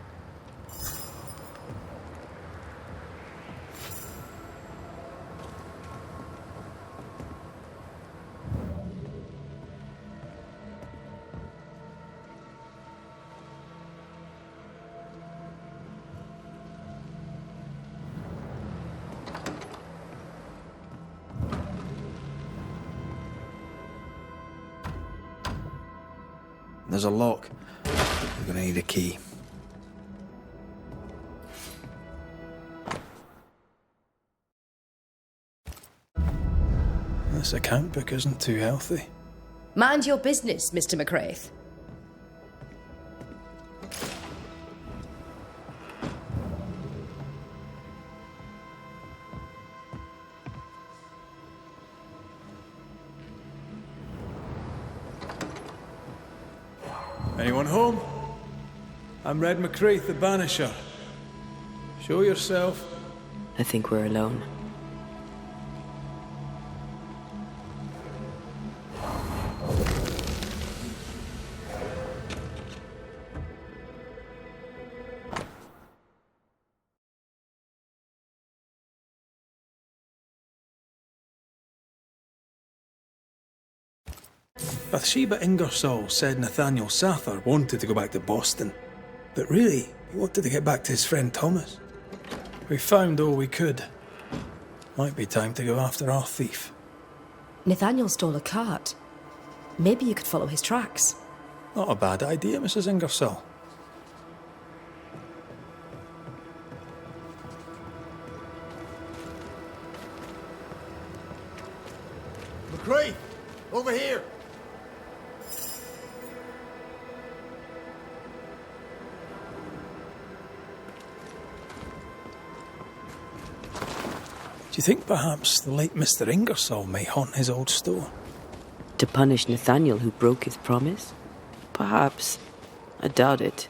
S1: There's a lock. We're gonna need a key. This account book isn't too healthy.
S9: Mind your business, Mr. McCraith.
S1: Anyone home? I'm Red McCraith, the Banisher. Show yourself.
S2: I think we're alone.
S1: Bathsheba Ingersoll said Nathaniel Sather wanted to go back to Boston, but really, he wanted to get back to his friend Thomas. We found all we could. Might be time to go after our thief.
S5: Nathaniel stole a cart. Maybe you could follow his tracks.
S1: Not a bad idea, Mrs. Ingersoll.
S10: McCrae! Over here!
S1: Do you think perhaps the late Mr. Ingersoll may haunt his old store?
S2: To punish Nathaniel who broke his promise? Perhaps. I doubt it.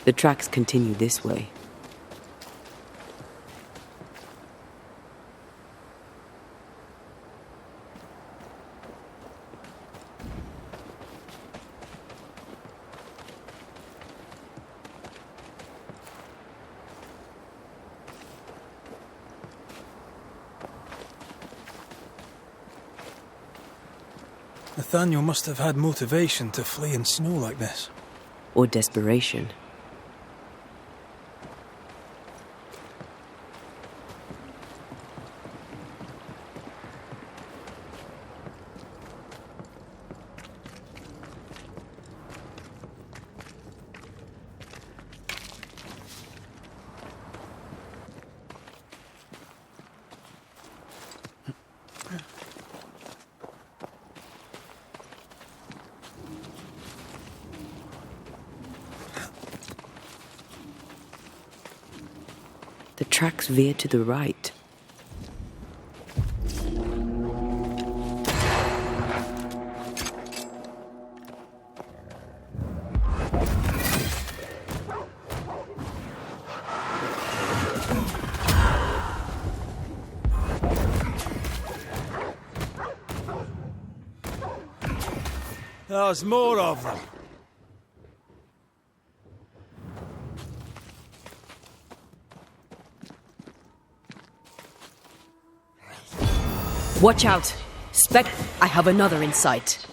S2: The tracks continue this way.
S1: Nathaniel must have had motivation to flee in snow like this.
S2: Or desperation. The tracks veer to the right.
S10: There's more of them.
S9: Watch out! Spec, I have another in sight.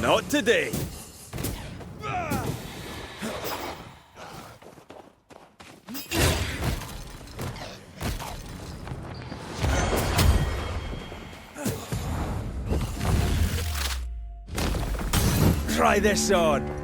S10: Not today. Try this on.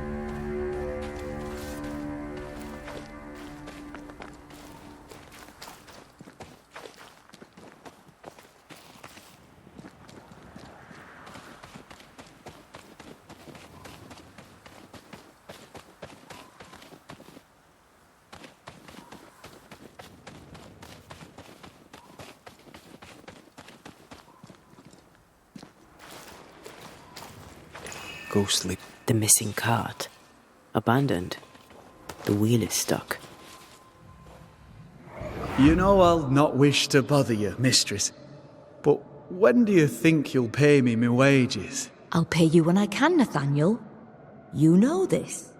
S1: Ghostly.
S2: The missing cart. Abandoned. The wheel is stuck.
S11: You know I'll not wish to bother you, mistress. But when do you think you'll pay me my wages?
S12: I'll pay you when I can, Nathaniel. You know this.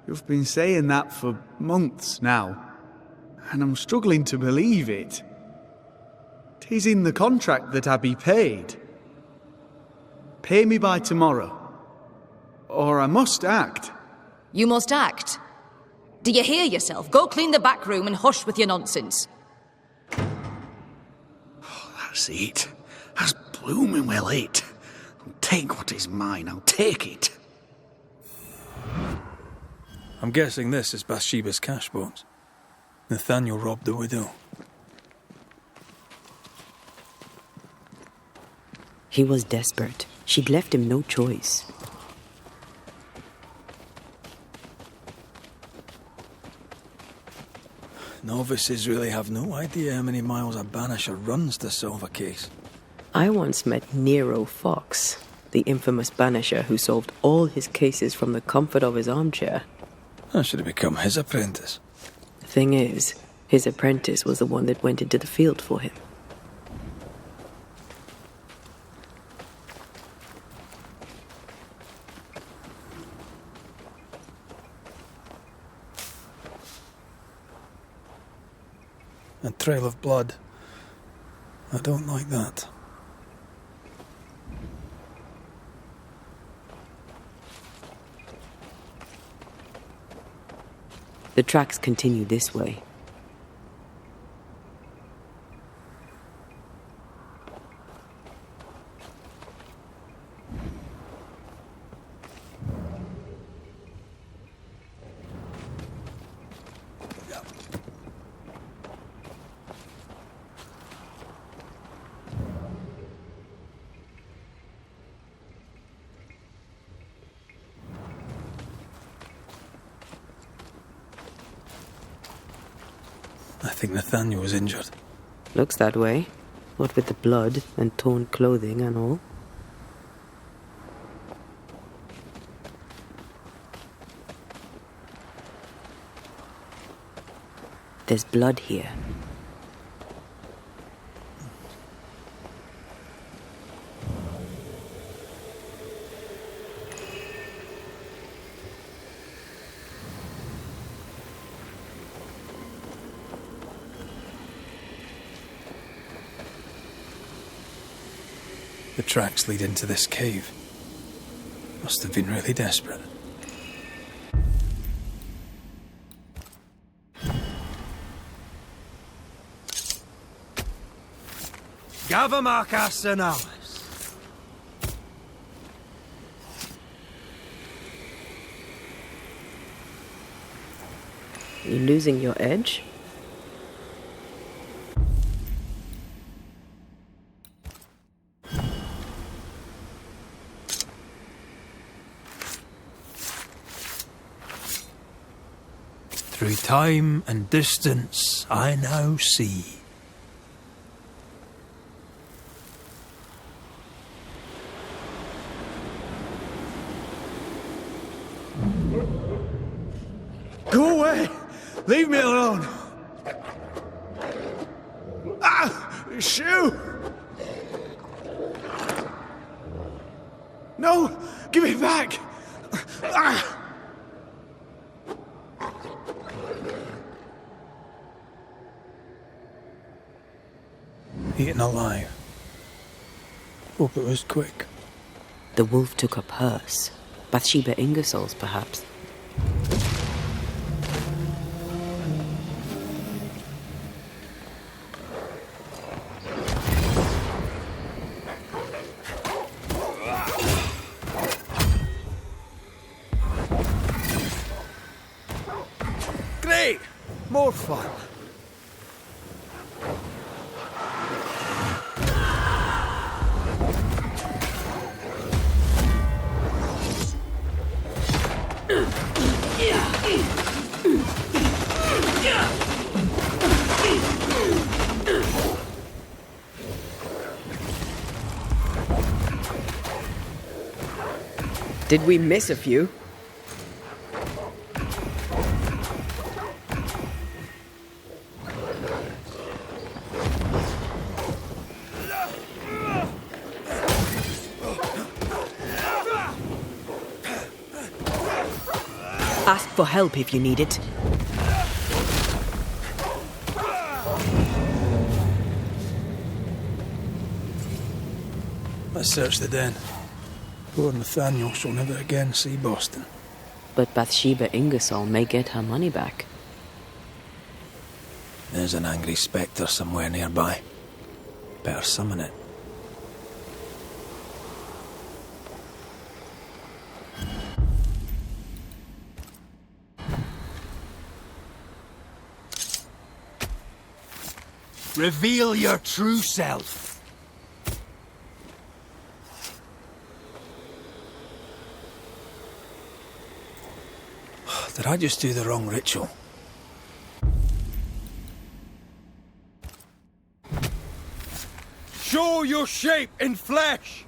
S11: You've been saying that for months now, and I'm struggling to believe it. 'Tis in the contract that I be paid. Pay me by tomorrow, or I must act.
S9: You must act. Do you hear yourself? Go clean the back room and hush with your nonsense.
S11: That's it. That's blooming well it. I'll take what is mine, I'll take it.
S1: I'm guessing this is Bathsheba's cash box. Nathaniel robbed the widow.
S2: He was desperate. She'd left him no choice.
S1: Novices really have no idea how many miles a banisher runs to solve a case.
S2: I once met Nero Fox, the infamous banisher who solved all his cases from the comfort of his armchair.
S1: I should have become his apprentice.
S2: The thing is, his apprentice was the one that went into the field for him.
S1: A trail of blood. I don't like that.
S2: The tracks continue this way.
S1: I think Nathaniel was injured.
S2: Looks that way. What with the blood and torn clothing and all. There's blood here.
S1: The tracks lead into this cave. Must have been really desperate.
S10: Gavamarcas and Alice.
S2: You losing your edge?
S1: Through time and distance, I now see.
S11: Go away! Leave me alone! Ah! Shoe! No! Give it back! Ah!
S1: Eaten alive. Hope it was quick.
S2: The wolf took up hers. Bathsheba Ingersoll's, perhaps.
S10: Great! More fun.
S2: Did we miss a few? Ask for help if you need it.
S1: Let's search the den. Poor Nathaniel shall never again see Boston.
S2: But Bathsheba Ingersoll may get her money back.
S1: There's an angry spectre somewhere nearby. Better summon it.
S10: Reveal your true self.
S1: Did I just do the wrong ritual?
S10: Show your shape in flesh!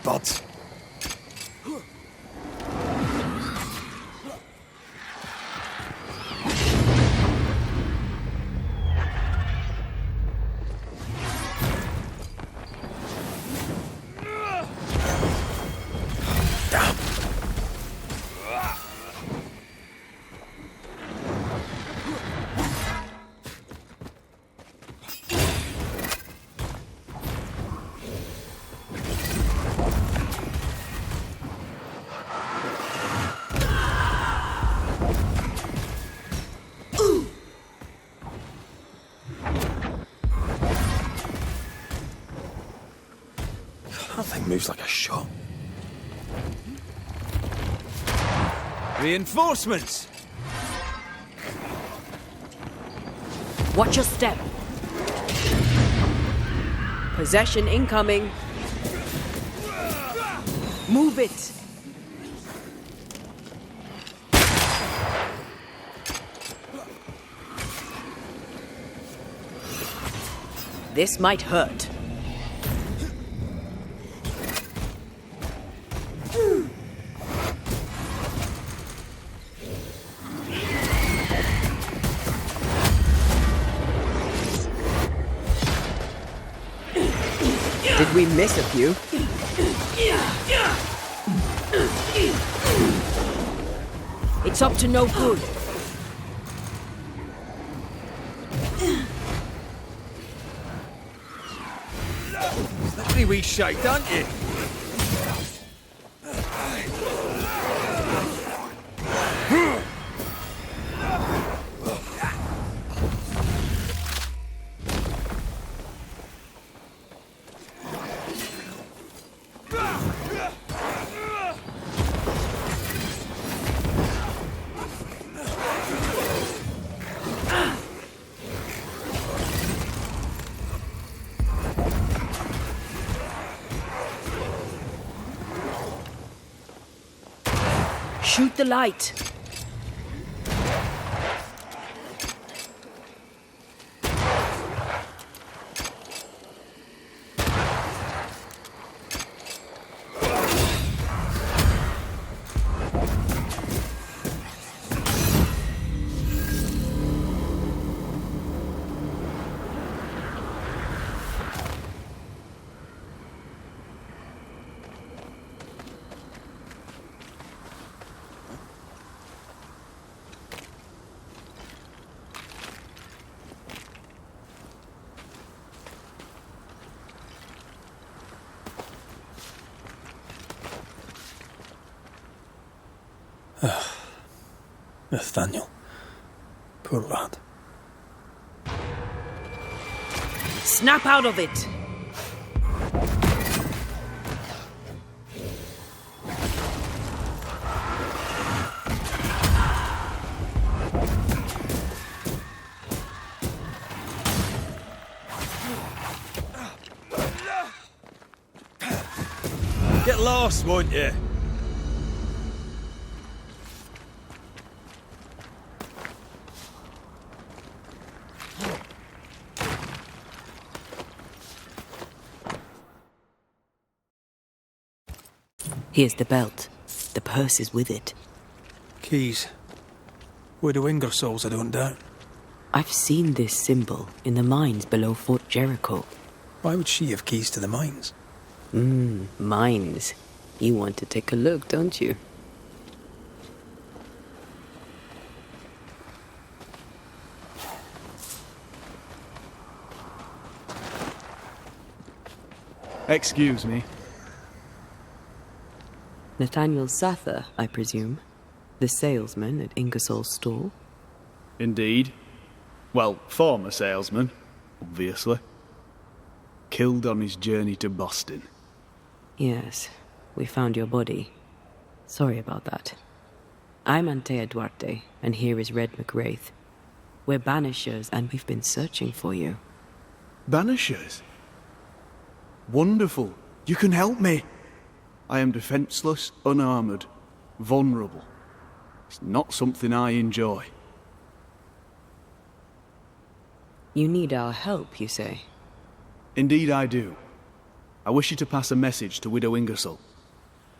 S1: buds. That thing moves like a shot.
S10: Reinforcements!
S2: Watch your step. Possession incoming. Move it. This might hurt. Did we miss a few? It's up to no good.
S10: Slippery wee shite, aren't you?
S2: Shoot the light.
S1: Nathaniel. Poor lad.
S2: Snap out of it.
S10: Get lost, won't you?
S2: Here's the belt. The purse is with it.
S1: Keys. Widow Ingersoll's, I don't doubt.
S2: I've seen this symbol in the mines below Fort Jericho.
S1: Why would she have keys to the mines?
S2: Mines. You want to take a look, don't you?
S11: Excuse me.
S2: Nathaniel Sather, I presume. The salesman at Ingersoll's store.
S11: Indeed. Well, former salesman, obviously. Killed on his journey to Boston.
S2: Yes, we found your body. Sorry about that. I'm Antea Duarte, and here is Red McWraith. We're Banishers, and we've been searching for you.
S11: Banishers? Wonderful. You can help me. I am defenseless, unarmored, vulnerable. It's not something I enjoy.
S2: You need our help, you say?
S11: Indeed I do. I wish you to pass a message to Widow Ingersoll.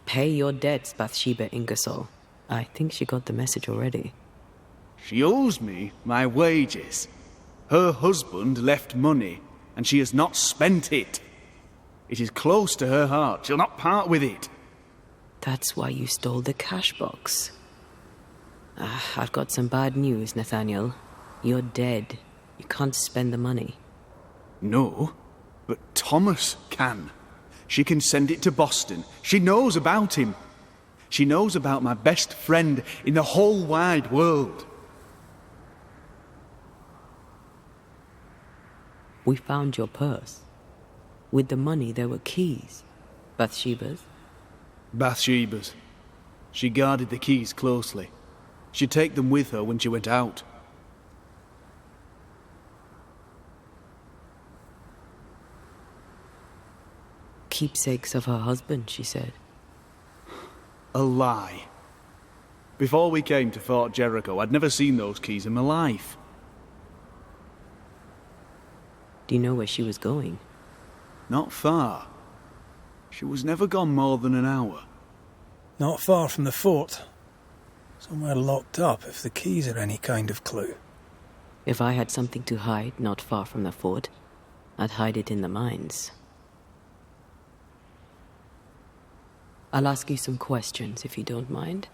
S2: Pay your debts, Bathsheba Ingersoll. I think she got the message already.
S11: She owes me my wages. Her husband left money, and she has not spent it. It is close to her heart. She'll not part with it.
S2: That's why you stole the cash box. I've got some bad news, Nathaniel. You're dead. You can't spend the money.
S11: No, but Thomas can. She can send it to Boston. She knows about him. She knows about my best friend in the whole wide world.
S2: We found your purse. With the money, there were keys. Bathsheba's.
S11: Bathsheba's. She guarded the keys closely. She'd take them with her when she went out.
S2: Keepsakes of her husband, she said.
S11: A lie. Before we came to Fort Jericho, I'd never seen those keys in my life.
S2: Do you know where she was going?
S11: Not far. She was never gone more than an hour.
S1: Not far from the fort. Somewhere locked up, if the keys are any kind of clue.
S2: If I had something to hide not far from the fort, I'd hide it in the mines. I'll ask you some questions, if you don't mind.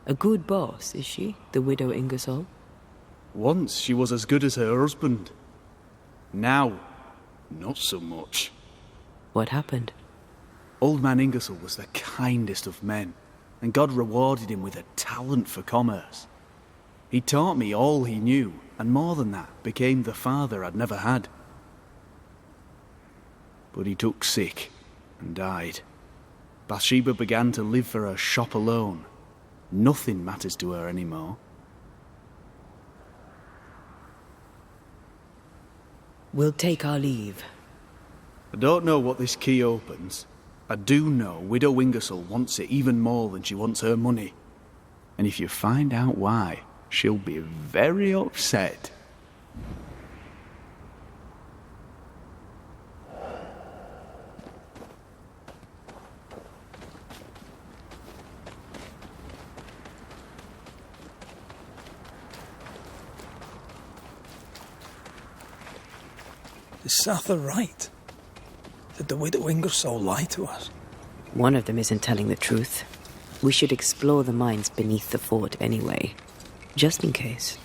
S2: A good boss, is she, the widow Ingersoll?
S11: Once she was as good as her husband. Now, not so much.
S2: What happened?
S11: Old man Ingersoll was the kindest of men, and God rewarded him with a talent for commerce. He taught me all he knew, and more than that, became the father I'd never had. But he took sick and died. Bathsheba began to live for her shop alone. Nothing matters to her anymore.
S2: We'll take our leave.
S11: I don't know what this key opens. I do know Widow Ingersoll wants it even more than she wants her money. And if you find out why, she'll be very upset.
S1: Is Sather right? Did the widow Ingersoll lie to us?
S2: One of them isn't telling the truth. We should explore the mines beneath the fort anyway, just in case.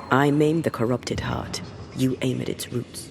S2: I maim the corrupted heart. You aim at its roots.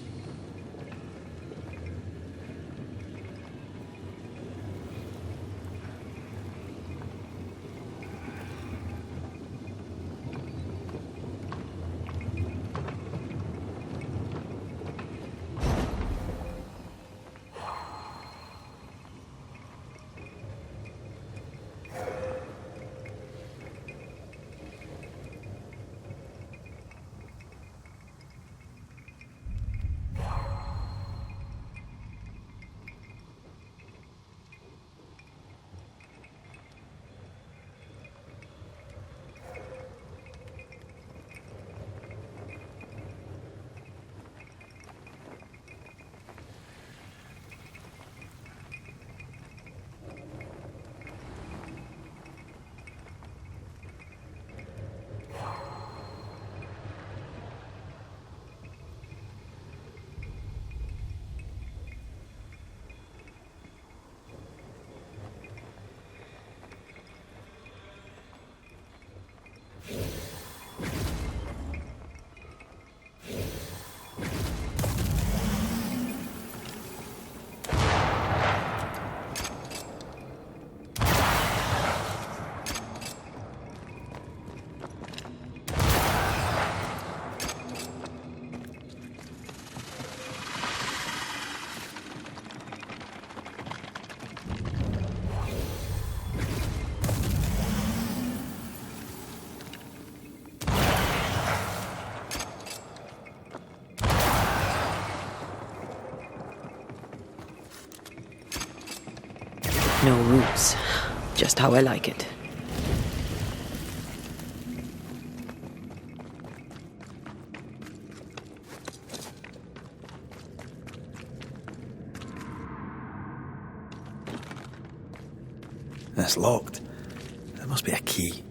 S2: No roots. Just how I like it.
S1: That's locked. There must be a key.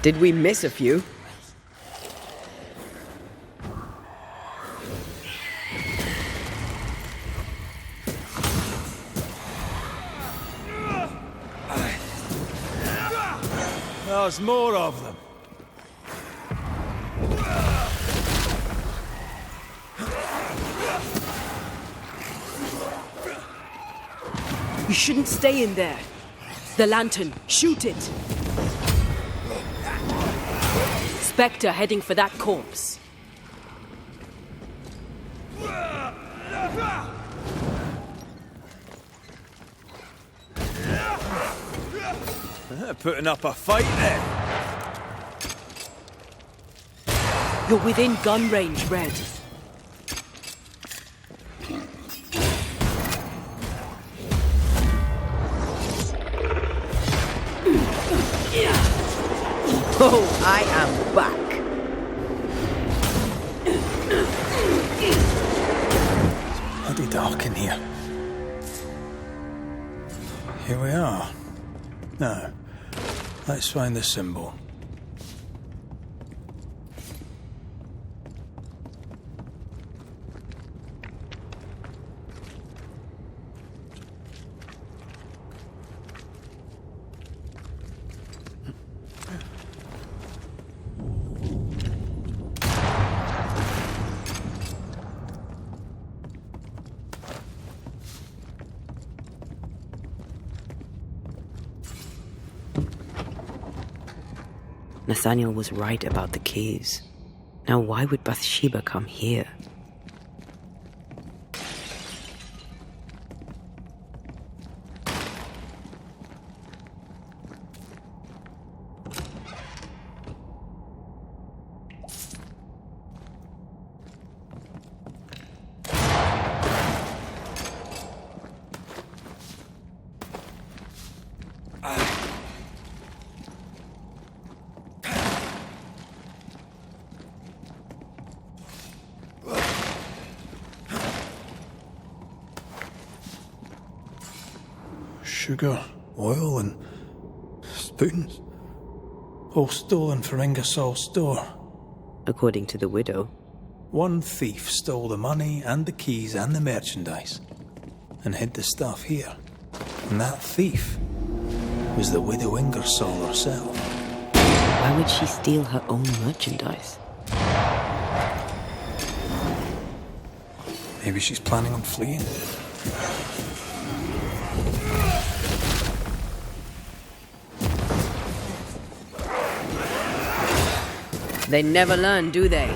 S2: Did we miss a few?
S10: There's more of them.
S2: You shouldn't stay in there. The lantern. Shoot it. Spectre heading for that corpse.
S10: Putting up a fight then.
S2: You're within gun range, Red. Oh, I am back.
S1: It's bloody dark in here. Here we are. Now, let's find the symbol.
S2: Nathaniel was right about the keys. Now why would Bathsheba come here?
S1: Sugar, oil, and spoons. All stolen from Ingersoll's store.
S2: According to the widow.
S1: One thief stole the money and the keys and the merchandise and hid the stuff here. And that thief was the widow Ingersoll herself.
S2: Why would she steal her own merchandise?
S1: Maybe she's planning on fleeing.
S2: They never learn, do they?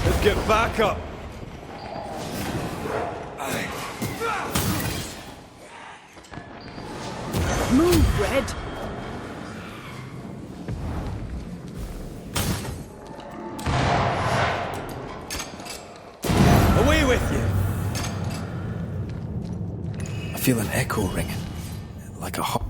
S10: Let's get back up.
S2: Move, Red!
S10: Away with you!
S1: I feel an echo ringing, like a hot.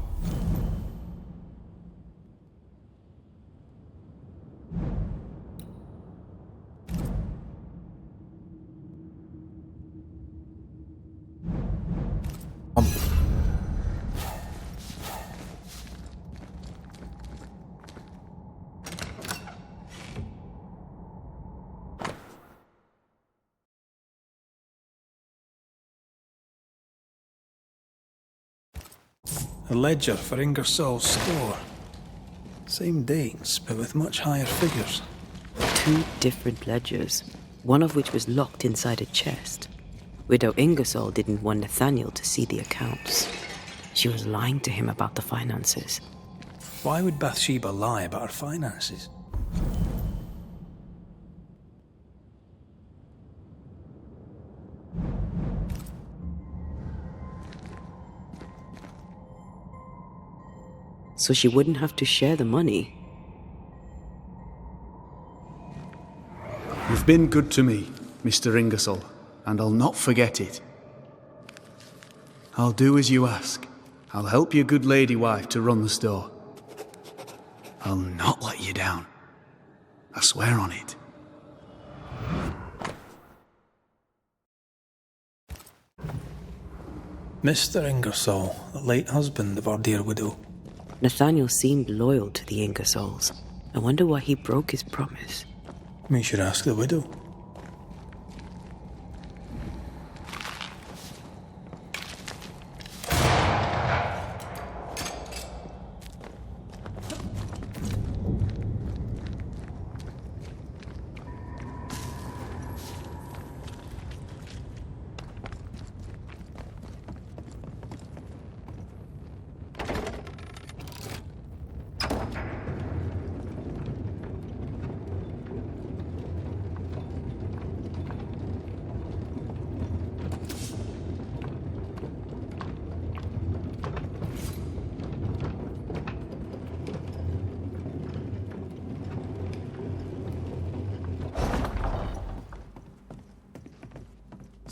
S1: A ledger for Ingersoll's store. Same dates, but with much higher figures.
S2: 2 different ledgers, one of which was locked inside a chest. Widow Ingersoll didn't want Nathaniel to see the accounts. She was lying to him about the finances.
S1: Why would Bathsheba lie about her finances?
S2: So she wouldn't have to share the money.
S11: You've been good to me, Mr. Ingersoll, and I'll not forget it. I'll do as you ask. I'll help your good lady wife to run the store. I'll not let you down. I swear on it.
S1: Mr. Ingersoll, the late husband of our dear widow.
S2: Nathaniel seemed loyal to the Ingersolls. I wonder why he broke his promise.
S1: We should ask the widow.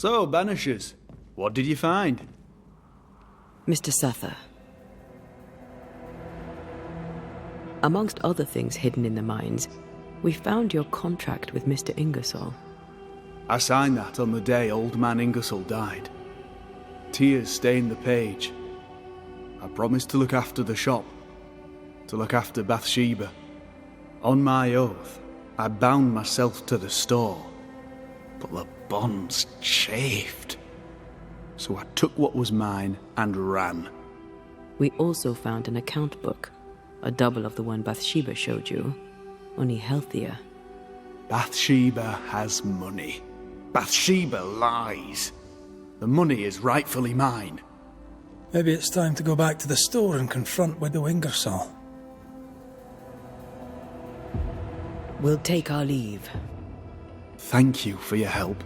S11: So, Banishers, what did you find?
S2: Mr. Suther. Amongst other things hidden in the mines, we found your contract with Mr. Ingersoll.
S11: I signed that on the day old man Ingersoll died. Tears stained the page. I promised to look after the shop, to look after Bathsheba. On my oath, I bound myself to the store, but the bonds chafed. So I took what was mine and ran.
S2: We also found an account book, a double of the one Bathsheba showed you, only healthier.
S11: Bathsheba has money. Bathsheba lies. The money is rightfully mine.
S1: Maybe it's time to go back to the store and confront Widow Ingersoll.
S2: We'll take our leave.
S11: Thank you for your help.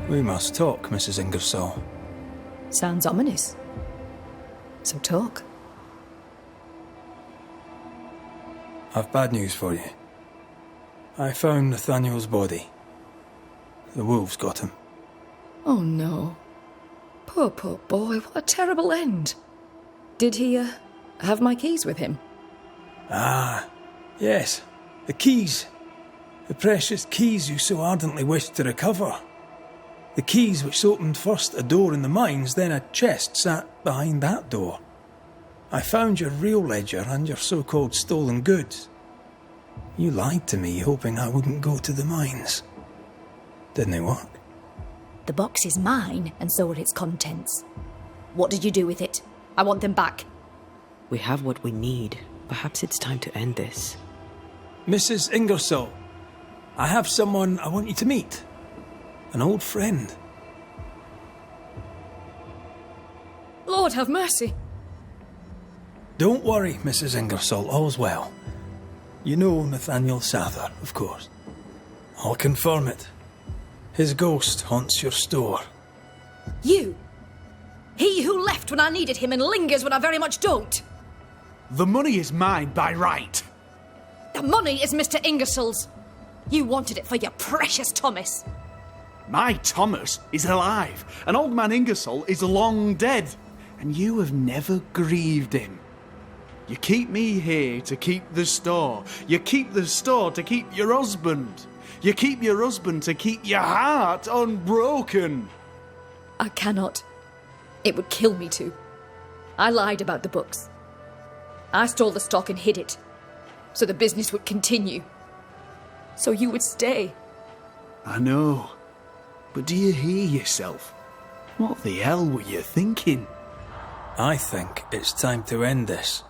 S1: We must talk, Mrs. Ingersoll.
S5: Sounds ominous. So talk.
S1: I've bad news for you. I found Nathaniel's body. The wolves got him.
S5: Oh no. Poor boy, what a terrible end. Did he, have my keys with him?
S1: Ah, yes. The keys. The precious keys you so ardently wished to recover. The keys which opened first a door in the mines, then a chest sat behind that door. I found your real ledger and your so-called stolen goods. You lied to me, hoping I wouldn't go to the mines. Didn't it work?
S9: The box is mine, and so are its contents. What did you do with it? I want them back.
S2: We have what we need. Perhaps it's time to end this.
S1: Mrs. Ingersoll, I have someone I want you to meet. An old friend.
S5: Lord have mercy.
S1: Don't worry, Mrs. Ingersoll, all's well. You know Nathaniel Sather, of course. I'll confirm it. His ghost haunts your store.
S9: You! He who left when I needed him and lingers when I very much don't!
S11: The money is mine by right.
S9: The money is Mr. Ingersoll's. You wanted it for your precious Thomas.
S11: My Thomas is alive, and old man Ingersoll is long dead, and you have never grieved him. You keep me here to keep the store. You keep the store to keep your husband. You keep your husband to keep your heart unbroken.
S5: I cannot. It would kill me to. I lied about the books. I stole the stock and hid it, so the business would continue. So you would stay.
S11: I know. But do you hear yourself? What the hell were you thinking?
S1: I think it's time to end this.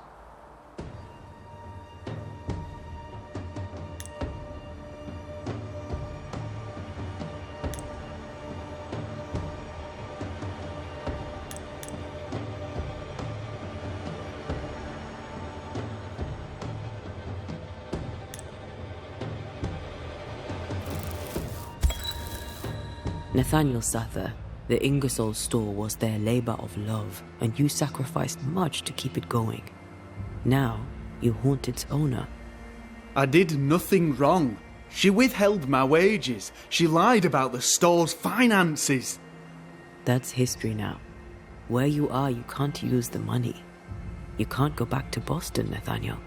S2: Nathaniel Sather, the Ingersoll store was their labor of love, and you sacrificed much to keep it going. Now, you haunt its owner.
S11: I did nothing wrong. She withheld my wages. She lied about the store's finances.
S2: That's history now. Where you are, you can't use the money. You can't go back to Boston, Nathaniel.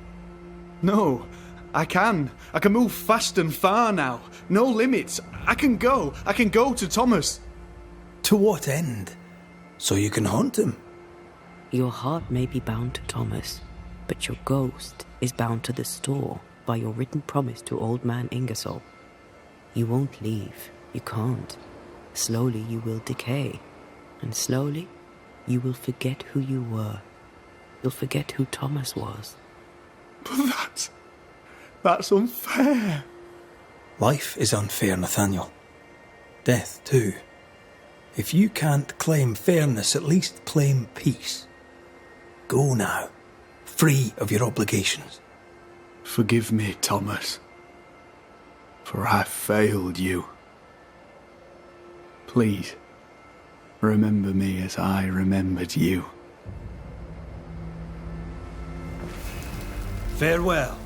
S11: No, I can. I can move fast and far now. No limits. I can go. I can go to Thomas.
S1: To what end? So you can haunt him?
S2: Your heart may be bound to Thomas, but your ghost is bound to the store by your written promise to Old Man Ingersoll. You won't leave. You can't. Slowly you will decay, and slowly you will forget who you were. You'll forget who Thomas was.
S11: But that's unfair.
S1: Life is unfair, Nathaniel. Death, too. If you can't claim fairness, at least claim peace. Go now, free of your obligations.
S11: Forgive me, Thomas, for I failed you. Please, remember me as I remembered you.
S1: Farewell.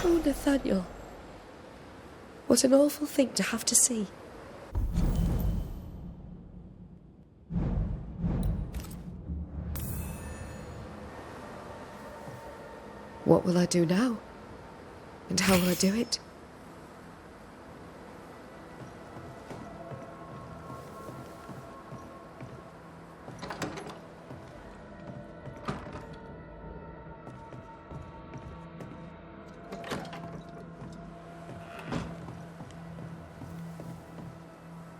S13: Oh, Nathaniel. What an awful thing to have to see. What will I do now? And how will I do it?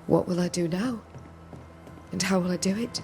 S13: What will I do now? And how will I do it?